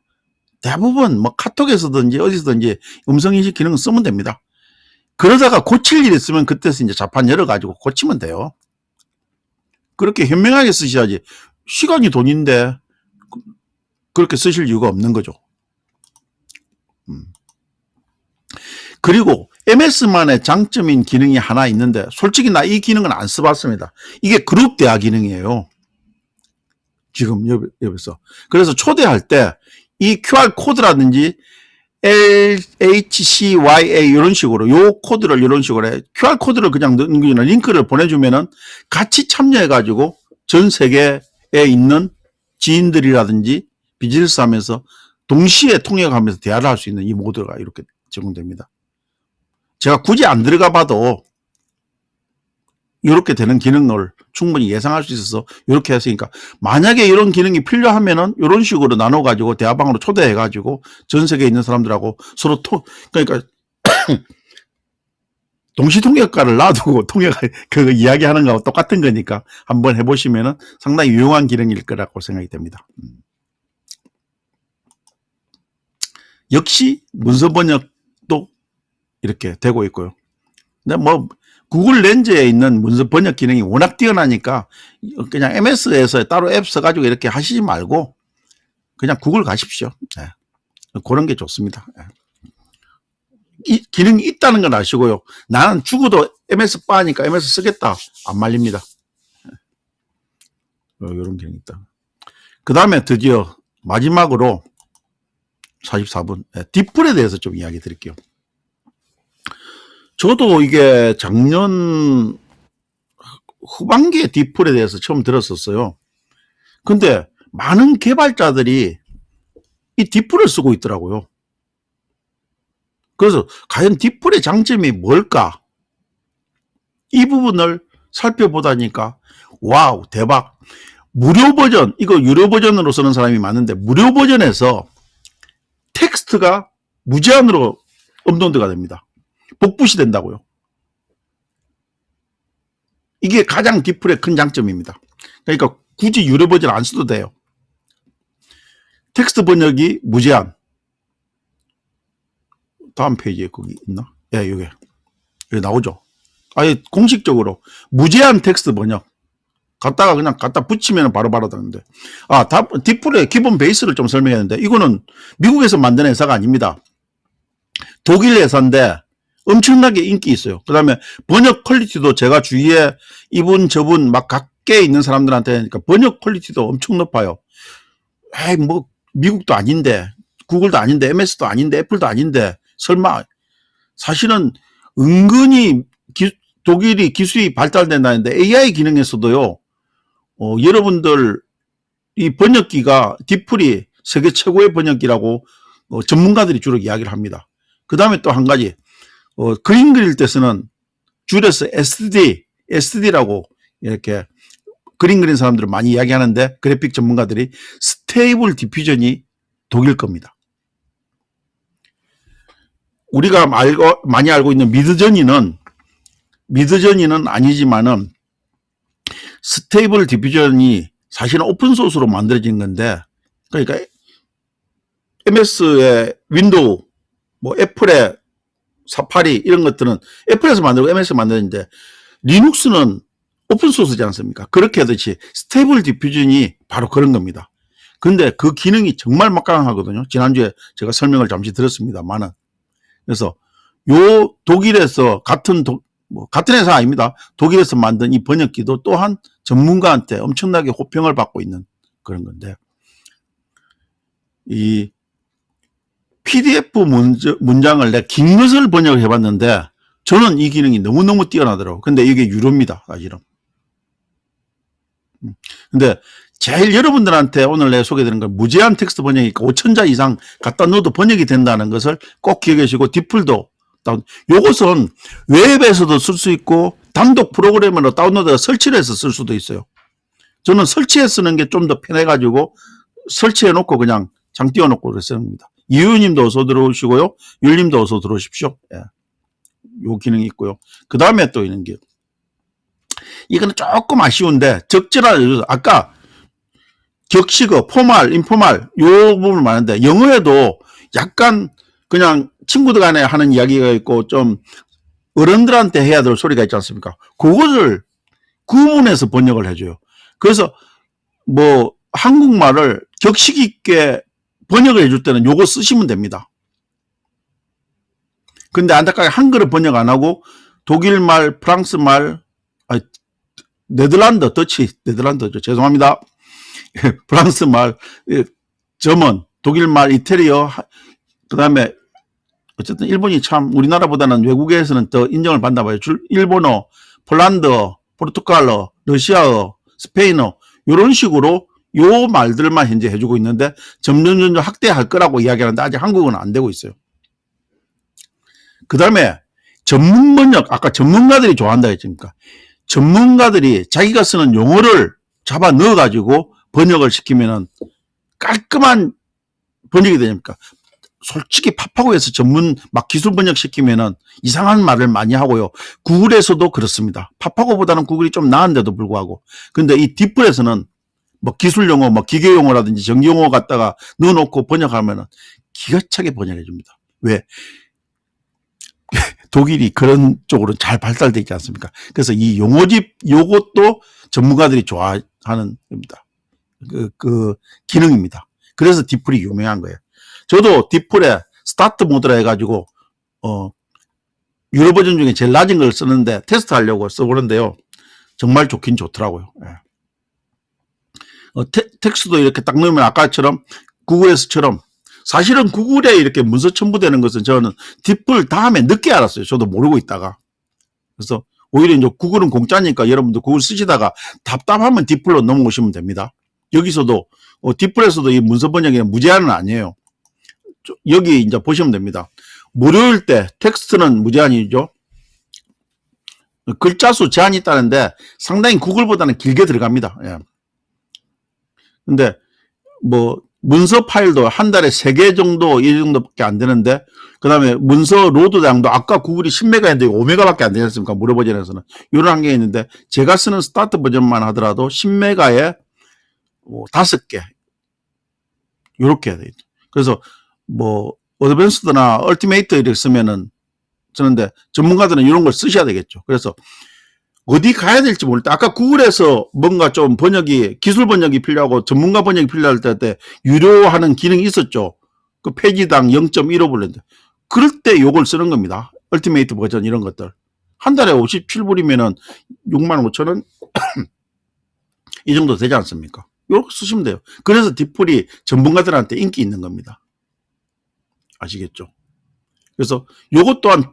대부분 뭐 카톡에서든지 어디서든지 음성 인식 기능을 쓰면 됩니다. 그러다가 고칠 일 있으면 그때서 이제 자판 열어가지고 고치면 돼요. 그렇게 현명하게 쓰셔야지. 시간이 돈인데 그렇게 쓰실 이유가 없는 거죠. 그리고 MS만의 장점인 기능이 하나 있는데 솔직히 나 이 기능은 안 써봤습니다. 이게 그룹 대화 기능이에요. 지금 여기서. 그래서 초대할 때 이 QR코드라든지 LHCYA 이런 식으로 요 코드를 이런 식으로 해. QR코드를 그냥 넘기거나 링크를 보내주면은 같이 참여해가지고 전 세계에 있는 지인들이라든지 비즈니스 하면서 동시에 통역하면서 대화를 할 수 있는 이 모드가 이렇게 제공됩니다. 제가 굳이 안 들어가 봐도 이렇게 되는 기능을 충분히 예상할 수 있어서 이렇게 했으니까 만약에 이런 기능이 필요하면은 이런 식으로 나눠가지고 대화방으로 초대해가지고 전 세계에 있는 사람들하고 서로 그러니까 동시통역가를 놔두고 그거 이야기하는 거하고 똑같은 거니까 한번 해보시면은 상당히 유용한 기능일 거라고 생각이 됩니다. 역시 문서 번역도 이렇게 되고 있고요. 근데 뭐 구글 렌즈에 있는 문서 번역 기능이 워낙 뛰어나니까 그냥 MS에서 따로 앱 써가지고 이렇게 하시지 말고 그냥 구글 가십시오. 네. 그런 게 좋습니다. 네. 이 기능이 있다는 건 아시고요. 나는 죽어도 MS 빠니까 MS 쓰겠다. 안 말립니다. 이런 기능이 있다. 그 다음에 드디어 마지막으로 44분 뒷불에 대해서 좀 이야기 드릴게요. 저도 이게 작년 후반기에 뒷풀에 대해서 처음 들었었어요. 근데 많은 개발자들이 이 뒷풀을 쓰고 있더라고요. 그래서 과연 뒷풀의 장점이 뭘까? 이 부분을 살펴보다니까 와우 대박. 무료 버전, 이거 유료 버전으로 쓰는 사람이 많은데 무료 버전에서 텍스트가 무제한으로 업로드가 됩니다. 복붙이 된다고요. 이게 가장 뒷풀의 큰 장점입니다. 그러니까 굳이 유료 버전 안 써도 돼요. 텍스트 번역이 무제한. 다음 페이지에 거기 있나? 예, 여기 나오죠. 아예 공식적으로 무제한 텍스트 번역. 갖다가 그냥 갖다 붙이면 바로 되는데. 뒷풀의 기본 베이스를 좀 설명했는데 이거는 미국에서 만든 회사가 아닙니다. 독일 회사인데 엄청나게 인기 있어요. 그 다음에 번역 퀄리티도 제가 주위에 이분 저분 막 각계에 있는 사람들한테 하니까 번역 퀄리티도 엄청 높아요. 에이 뭐 미국도 아닌데 구글도 아닌데 MS도 아닌데 애플도 아닌데 설마. 사실은 은근히 독일이 기술이 발달된다는데 AI 기능에서도요. 여러분들 이 번역기가 뒷풀이 세계 최고의 번역기라고 전문가들이 주로 이야기를 합니다. 그 다음에 또 한 가지 그림 그릴 때 쓰는 줄여서 SD라고 이렇게 그림 그리는 사람들은 많이 이야기하는데 그래픽 전문가들이 스테이블 디퓨전이 독일 겁니다. 우리가 많이 알고 있는 미드저니는 아니지만은 스테이블 디퓨전이 사실은 오픈소스로 만들어진 건데 그러니까 MS의 윈도우 뭐 애플의 사파리 이런 것들은 애플에서 만들고 MS에서 만드는데 리눅스는 오픈소스지 않습니까? 그렇게 하듯이 스테이블 디퓨전이 바로 그런 겁니다. 근데 그 기능이 정말 막강하거든요. 지난주에 제가 설명을 잠시 들었습니다만은. 그래서 요 독일에서 같은 회사 아닙니다. 독일에서 만든 이 번역기도 또한 전문가한테 엄청나게 호평을 받고 있는 그런 건데 이 PDF 문장을 내가 긴 것을 번역해 봤는데 저는 이 기능이 너무너무 뛰어나더라고요. 근데 이게 유료입니다. 사실은. 근데 제일 여러분들한테 오늘 내가 소개드린 건 무제한 텍스트 번역이니까 5,000자 이상 갖다 넣어도 번역이 된다는 것을 꼭 기억하시고 뒷풀도 요것은 웹에서도 쓸 수 있고 단독 프로그램으로 다운로드해서 설치를 해서 쓸 수도 있어요. 저는 설치해 쓰는 게 좀 더 편해가지고 설치해 놓고 그냥 장 띄워놓고 쓰습니다. 이유님도 어서 들어오시고요. 율님도 어서 들어오십시오. 예. 요 기능이 있고요. 그 다음에 또 있는 게 이거는 조금 아쉬운데 적절한 아까 격식어, 포말, 인포말 요 부분 많은데 영어에도 약간 그냥 친구들 간에 하는 이야기가 있고 좀 어른들한테 해야 될 소리가 있지 않습니까? 그것을 구분해서 번역을 해줘요. 그래서 뭐 한국말을 격식 있게 번역을 해줄 때는 요거 쓰시면 됩니다. 근데 안타깝게 한글을 번역 안 하고 독일말, 프랑스말, 네덜란드죠. 죄송합니다. 프랑스말, 저먼, 독일말, 이태리어, 그 다음에 어쨌든 일본이 참 우리나라보다는 외국에서는 더 인정을 받나 봐요. 일본어, 폴란드어, 포르투갈어, 러시아어, 스페인어 이런 식으로 요 말들만 현재 해주고 있는데 점점 확대할 거라고 이야기하는데 아직 한국어는 안 되고 있어요. 그 다음에 전문 번역, 아까 전문가들이 좋아한다 했습니까? 전문가들이 자기가 쓰는 용어를 잡아 넣어가지고 번역을 시키면은 깔끔한 번역이 되니까 솔직히 파파고에서 전문 막 기술 번역 시키면은 이상한 말을 많이 하고요. 구글에서도 그렇습니다. 파파고보다는 구글이 좀 나은데도 불구하고. 근데 이 딥플에서는 뭐 기술 용어, 뭐 기계 용어라든지 전기 용어 갖다가 넣어놓고 번역하면은 기가 차게 번역해 줍니다. 왜? 독일이 그런 쪽으로 잘 발달되어 있지 않습니까? 그래서 이 용어집 요것도 전문가들이 좋아하는 겁니다. 그 기능입니다. 그래서 딥플이 유명한 거예요. 저도 딥플에 스타트 모드라 해가지고 유료 버전 중에 제일 낮은 걸 쓰는데 테스트 하려고 써보는데요. 정말 좋긴 좋더라고요. 텍스트도 이렇게 딱 넣으면 아까처럼 구글에서처럼 사실은 구글에 이렇게 문서 첨부되는 것은 저는 딥플 다음에 늦게 알았어요. 저도 모르고 있다가. 그래서 오히려 이제 구글은 공짜니까 여러분들 구글 쓰시다가 답답하면 딥플로 넘어오시면 됩니다. 여기서도 딥플에서도 이 문서 번역이 무제한은 아니에요. 여기 이제 보시면 됩니다. 무료일 때 텍스트는 무제한이죠. 글자 수 제한이 있다는데 상당히 구글보다는 길게 들어갑니다. 예. 근데 뭐 문서 파일도 한 달에 3개 정도 이 정도밖에 안 되는데 그다음에 문서 로드량도 아까 구글이 10메가였는데 5메가밖에 안 되지 않습니까? 무료 버전에서는 이런 한계가 있는데 제가 쓰는 스타트 버전만 하더라도 10메가에 5개 이렇게 해야 되죠. 그래서 뭐 어드밴스드나 얼티메이트 이렇게 쓰면은 쓰는데 전문가들은 이런 걸 쓰셔야 되겠죠. 그래서 어디 가야 될지 모를 때 아까 구글에서 뭔가 좀 번역이 기술 번역이 필요하고 전문가 번역이 필요할 때 유료하는 기능이 있었죠. 그 페이지당 0.15불인데 그럴 때 요걸 쓰는 겁니다. 얼티메이트 버전 이런 것들 한 달에 57불이면은 65,000원 이 정도 되지 않습니까? 요렇게 쓰시면 돼요. 그래서 딥플이 전문가들한테 인기 있는 겁니다. 아시겠죠? 그래서 요것 또한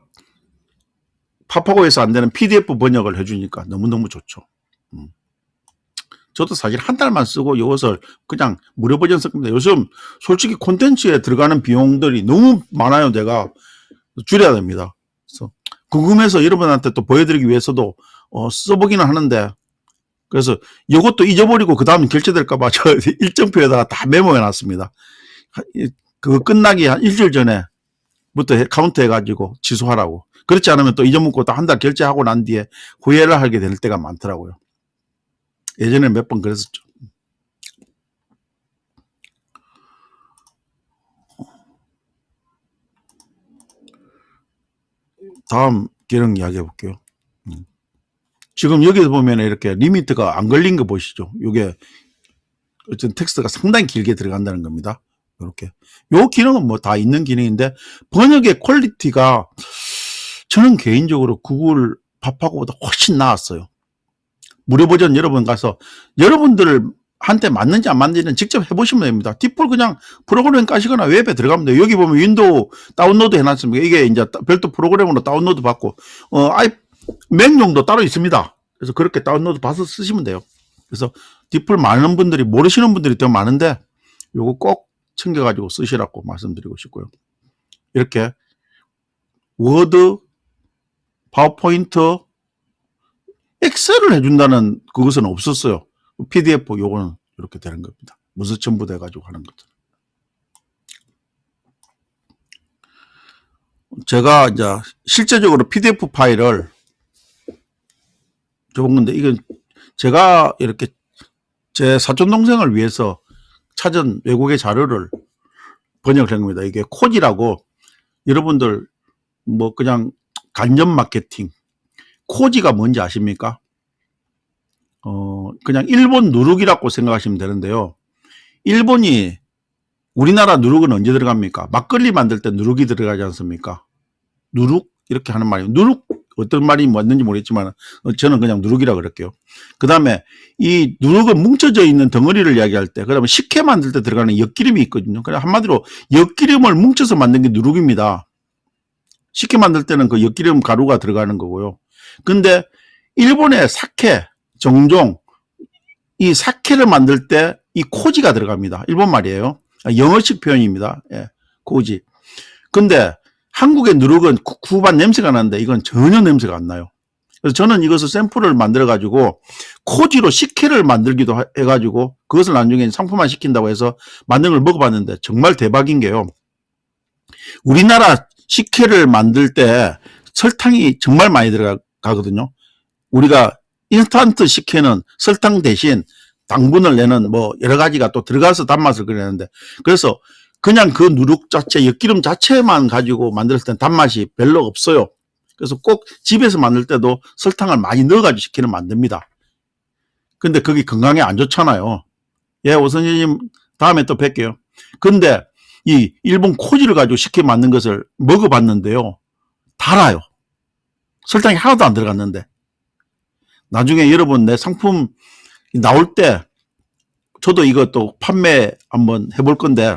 파파고에서 안 되는 PDF 번역을 해주니까 너무너무 좋죠. 저도 사실 한 달만 쓰고 이것을 그냥 무료 버전 썼습니다. 요즘 솔직히 콘텐츠에 들어가는 비용들이 너무 많아요. 내가 줄여야 됩니다. 그래서 궁금해서 여러분한테 또 보여드리기 위해서도 써보기는 하는데 그래서 이것도 잊어버리고 그 다음 결제될까봐 저 일정표에다가 다 메모해 놨습니다. 그거 끝나기 한 일주일 전에부터 카운트 해가지고 취소하라고. 그렇지 않으면 또 잊어먹고 또 한 달 결제하고 난 뒤에 후회를 하게 될 때가 많더라고요. 예전에 몇 번 그랬었죠. 다음 기능 이야기해 볼게요. 지금 여기서 보면 이렇게 리미트가 안 걸린 거 보시죠. 이게 어쨌든 텍스트가 상당히 길게 들어간다는 겁니다. 이렇게. 요 기능은 뭐 다 있는 기능인데 번역의 퀄리티가 저는 개인적으로 구글 파파고보다 훨씬 나았어요. 무료 버전 여러분 가서 여러분들 한테 맞는지 안 맞는지는 직접 해보시면 됩니다. 딥플 그냥 프로그램 까시거나 웹에 들어가면 돼요. 여기 보면 윈도우 다운로드 해놨습니다. 이게 이제 별도 프로그램으로 다운로드 받고, 맥용도 따로 있습니다. 그래서 그렇게 다운로드 받아서 쓰시면 돼요. 그래서 딥플 많은 분들이 모르시는 분들이 더 많은데 요거 꼭 챙겨가지고 쓰시라고 말씀드리고 싶고요. 이렇게 워드, 파워포인트, 엑셀을 해준다는 그것은 없었어요. PDF 요거는 이렇게 되는 겁니다. 문서 첨부돼 가지고 하는 것들. 제가 이제 실제적으로 PDF 파일을 좋은 건데, 이건 제가 이렇게 제 사촌 동생을 위해서 찾은 외국의 자료를 번역을 한 겁니다. 이게 코지라고, 여러분들 뭐 그냥 간접 마케팅, 코지가 뭔지 아십니까? 그냥 일본 누룩이라고 생각하시면 되는데요. 일본이 우리나라 누룩은 언제 들어갑니까? 막걸리 만들 때 누룩이 들어가지 않습니까? 누룩? 이렇게 하는 말이에요. 누룩? 어떤 말이 맞는지 모르겠지만 저는 그냥 누룩이라고 그럴게요. 그 다음에 이 누룩은 뭉쳐져 있는 덩어리를 이야기할 때, 그 다음에 식혜 만들 때 들어가는 엿기름이 있거든요. 그냥 한마디로 엿기름을 뭉쳐서 만든 게 누룩입니다. 식혜 만들 때는 그 엿기름 가루가 들어가는 거고요. 근데 일본의 사케, 정종, 이 사케를 만들 때 이 코지가 들어갑니다. 일본 말이에요. 영어식 표현입니다. 예, 코지. 근데 한국의 누룩은 구반 냄새가 나는데 이건 전혀 냄새가 안 나요. 그래서 저는 이것을 샘플을 만들어 가지고 코지로 식혜를 만들기도 해가지고 그것을 나중에 상품화 시킨다고 해서 만든 걸 먹어봤는데 정말 대박인 게요. 우리나라 식혜를 만들 때 설탕이 정말 많이 들어가거든요. 우리가 인스턴트 식혜는 설탕 대신 당분을 내는 뭐 여러 가지가 또 들어가서 단맛을 그리는데, 그래서 그냥 그 누룩 자체, 엿기름 자체만 가지고 만들었을 땐 단맛이 별로 없어요. 그래서 꼭 집에서 만들 때도 설탕을 많이 넣어가지고 식혜를 만듭니다. 근데 그게 건강에 안 좋잖아요. 예, 오선생님 다음에 또 뵐게요. 근데 이 일본 코지를 가지고 식혜 만든 것을 먹어봤는데요. 달아요. 설탕이 하나도 안 들어갔는데. 나중에 여러분 내 상품 나올 때 저도 이것도 판매 한번 해볼 건데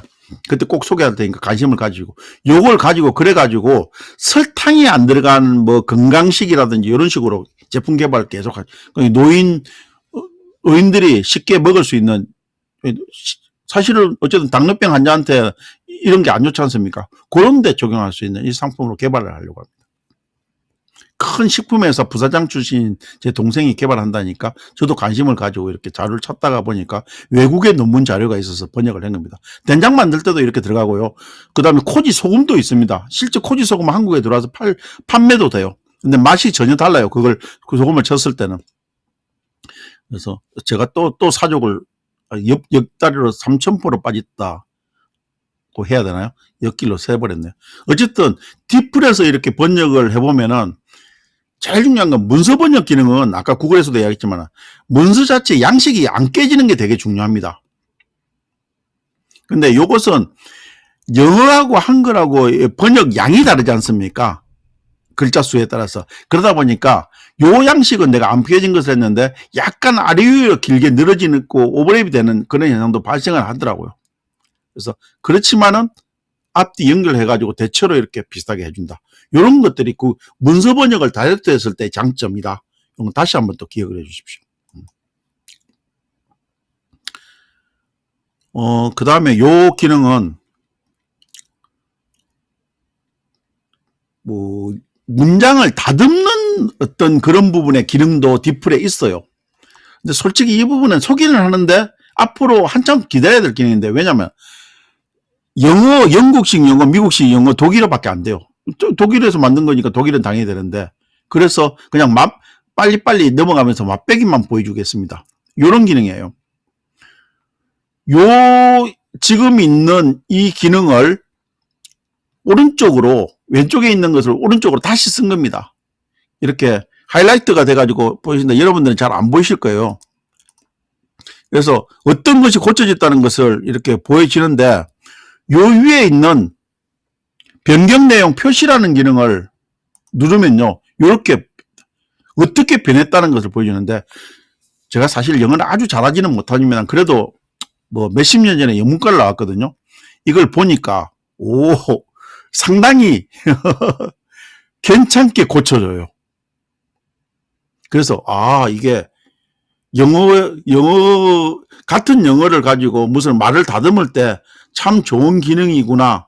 그때 꼭 소개할 테니까 관심을 가지고, 요걸 가지고 그래가지고 설탕이 안 들어간 뭐 건강식이라든지 이런 식으로 제품 개발 계속 노인들이 쉽게 먹을 수 있는, 사실은 어쨌든 당뇨병 환자한테 이런 게 안 좋지 않습니까? 그런 데 적용할 수 있는 이 상품으로 개발을 하려고 합니다. 큰 식품회사 부사장 출신 제 동생이 개발한다니까 저도 관심을 가지고 이렇게 자료를 찾다가 보니까 외국의 논문 자료가 있어서 번역을 한 겁니다. 된장 만들 때도 이렇게 들어가고요. 그 다음에 코지 소금도 있습니다. 실제 코지 소금은 한국에 들어와서 판매도 돼요. 근데 맛이 전혀 달라요. 그 소금을 쳤을 때는. 그래서 제가 또 사족을 옆다리로 3,000%로 빠졌다고 해야 되나요? 옆길로 세버렸네요. 어쨌든 디플에서 이렇게 번역을 해보면은 제일 중요한 건 문서 번역 기능은 아까 구글에서도 이야기했지만 문서 자체 양식이 안 깨지는 게 되게 중요합니다. 근데 이것은 영어하고 한글하고 번역 양이 다르지 않습니까? 글자 수에 따라서. 그러다 보니까 요 양식은 내가 안 펴진 것을 했는데 약간 아래 위로 길게 늘어지고 오버랩이 되는 그런 현상도 발생을 하더라고요. 그래서 그렇지만은 앞뒤 연결해가지고 대체로 이렇게 비슷하게 해준다. 이런 것들이 그 문서 번역을 다이렉트 했을 때 장점이다. 이건 다시 한번 또 기억을 해 주십시오. 그 다음에 요 기능은 뭐 문장을 다듬는 어떤 그런 부분의 기능도 디플에 있어요. 근데 솔직히 이 부분은 소개는 하는데 앞으로 한참 기다려야 될 기능인데, 왜냐면 영어, 영국식 영어, 미국식 영어, 독일어밖에 안 돼요. 독일에서 만든 거니까 독일은 당연히 되는데, 그래서 그냥 빨리빨리 넘어가면서 맛배기만 보여주겠습니다. 요런 기능이에요. 요 지금 있는 이 기능을 오른쪽으로, 왼쪽에 있는 것을 오른쪽으로 다시 쓴 겁니다. 이렇게 하이라이트가 돼가지고 보이신다. 여러분들은 잘 안 보이실 거예요. 그래서 어떤 것이 고쳐졌다는 것을 이렇게 보여지는데, 요 위에 있는 변경 내용 표시라는 기능을 누르면요, 이렇게 어떻게 변했다는 것을 보여주는데, 제가 사실 영어를 아주 잘하지는 못하지만 그래도 뭐 몇십 년 전에 영문과를 나왔거든요. 이걸 보니까 상당히 괜찮게 고쳐져요. 그래서 이게 같은 영어를 가지고 무슨 말을 다듬을 때 참 좋은 기능이구나.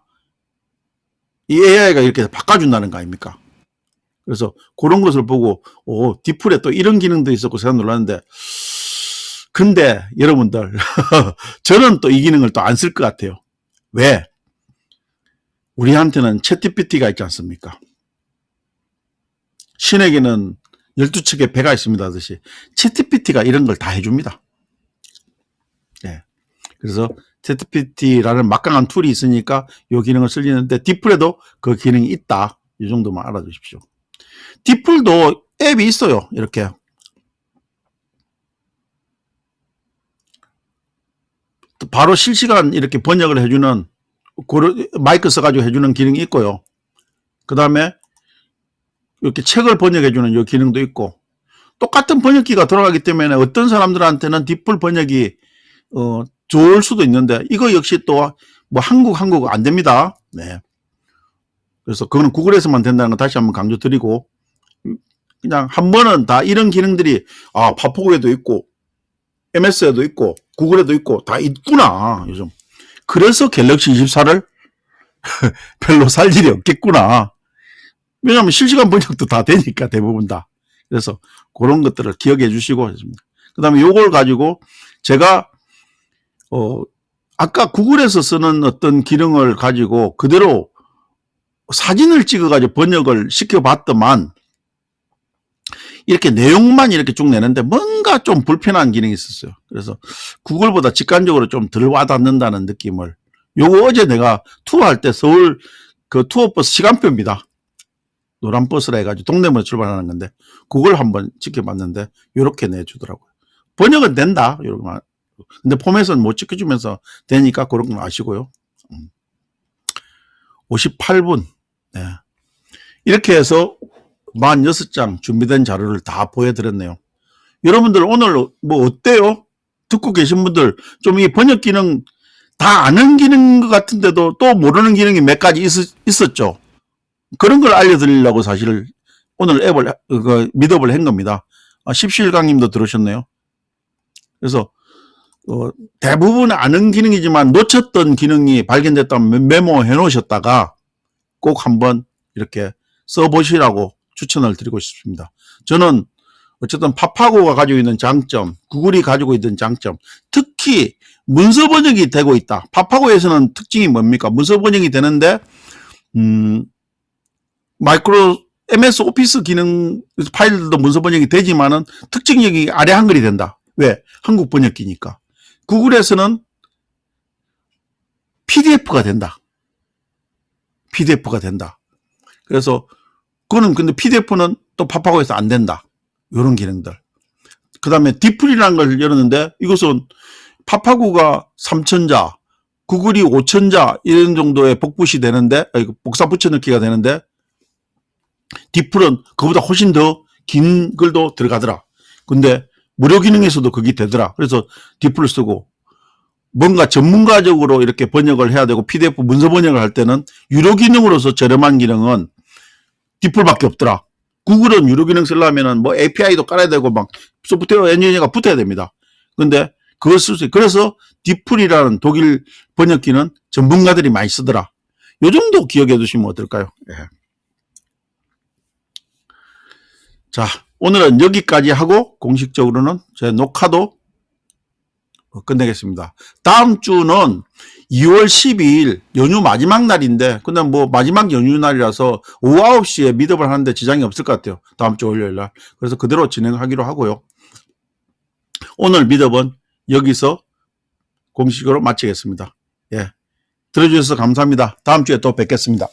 이 AI가 이렇게 바꿔준다는 거 아닙니까? 그래서 그런 것을 보고 디플에 또 이런 기능도 있었고 제가 놀랐는데, 근데 여러분들 저는 또 이 기능을 또 안 쓸 것 같아요. 왜? 우리한테는 챗GPT가 있지 않습니까? 신에게는 12척의 배가 있습니다 하듯이 챗GPT가 이런 걸 다 해줍니다. 예. 그래서 챗GPT라는 막강한 툴이 있으니까 이 기능을 쓰리는데 디플에도 그 기능이 있다. 이 정도만 알아두십시오. 디플도 앱이 있어요. 이렇게 바로 실시간 이렇게 번역을 해주는 마이크 써가지고 해주는 기능이 있고요. 그 다음에 이렇게 책을 번역해주는 이 기능도 있고 똑같은 번역기가 돌아가기 때문에 어떤 사람들한테는 디플 번역이 좋을 수도 있는데 이거 역시 또 뭐 한국 안 됩니다. 네. 그래서 그거는 구글에서만 된다는 거 다시 한번 강조드리고 그냥 한 번은 다 이런 기능들이 파포고에도 있고 MS에도 있고 구글에도 있고 다 있구나 요즘. 그래서 갤럭시 24를 별로 살 일이 없겠구나. 왜냐하면 실시간 번역도 다 되니까 대부분 다. 그래서 그런 것들을 기억해 주시고 그 다음에 요걸 가지고 제가 아까 구글에서 쓰는 어떤 기능을 가지고 그대로 사진을 찍어 가지고 번역을 시켜 봤더만 이렇게 내용만 이렇게 쭉 내는데 뭔가 좀 불편한 기능이 있었어요. 그래서 구글보다 직관적으로 좀 덜 와닿는다는 느낌을. 요거 어제 내가 투어할 때 서울 그 투어버스 시간표입니다. 노란 버스라 해가지고 동대문에 출발하는 건데 그걸 한번 지켜봤는데 요렇게 내주더라고요. 번역은 된다. 요렇게만. 근데 포맷은 못 지켜주면서 되니까 그런 건 아시고요. 58분. 네. 이렇게 해서 46장 준비된 자료를 다 보여드렸네요. 여러분들 오늘 뭐 어때요? 듣고 계신 분들 좀 이 번역 기능 다 아는 기능인 것 같은데도 또 모르는 기능이 몇 가지 있었죠. 그런 걸 알려드리려고 사실 오늘 앱을 미드업을 한 겁니다. 십시일강님도 들으셨네요. 그래서 대부분 아는 기능이지만 놓쳤던 기능이 발견됐다면 메모해 놓으셨다가 꼭 한번 이렇게 써보시라고 추천을 드리고 싶습니다. 저는 어쨌든 파파고가 가지고 있는 장점, 구글이 가지고 있는 장점, 특히 문서 번역이 되고 있다. 파파고에서는 특징이 뭡니까? 문서 번역이 되는데 MS 오피스 기능 파일들도 문서 번역이 되지만은 특징력이 아래 한글이 된다. 왜? 한국 번역기니까. 구글에서는 PDF가 된다. PDF가 된다. 그래서 그거는 근데 PDF는 또 파파고에서 안 된다. 이런 기능들. 그 다음에 디플이라는 걸 열었는데 이것은 파파고가 3,000자, 구글이 5,000자 이런 정도의 복붙이 되는데 복사 붙여넣기가 되는데 디플은 그보다 훨씬 더 긴 글도 들어가더라. 근데 무료 기능에서도 그게 되더라. 그래서 디플을 쓰고 뭔가 전문가적으로 이렇게 번역을 해야 되고 PDF 문서 번역을 할 때는 유료 기능으로서 저렴한 기능은 디플밖에 없더라. 구글은 유료 기능 쓰려면은 뭐 API도 깔아야 되고 막 소프트웨어 엔지니어가 붙어야 됩니다. 근데 그걸 쓸 수 있어요. 그래서 디플이라는 독일 번역기는 전문가들이 많이 쓰더라. 요 정도 기억해 두시면 어떨까요? 예. 자, 오늘은 여기까지 하고 공식적으로는 제 녹화도 끝내겠습니다. 다음 주는 2월 12일 연휴 마지막 날인데 근데 뭐 마지막 연휴 날이라서 오후 9시에 미드업을 하는데 지장이 없을 것 같아요. 다음 주 월요일 날. 그래서 그대로 진행하기로 하고요. 오늘 미드업은 여기서 공식으로 마치겠습니다. 예. 들어주셔서 감사합니다. 다음 주에 또 뵙겠습니다.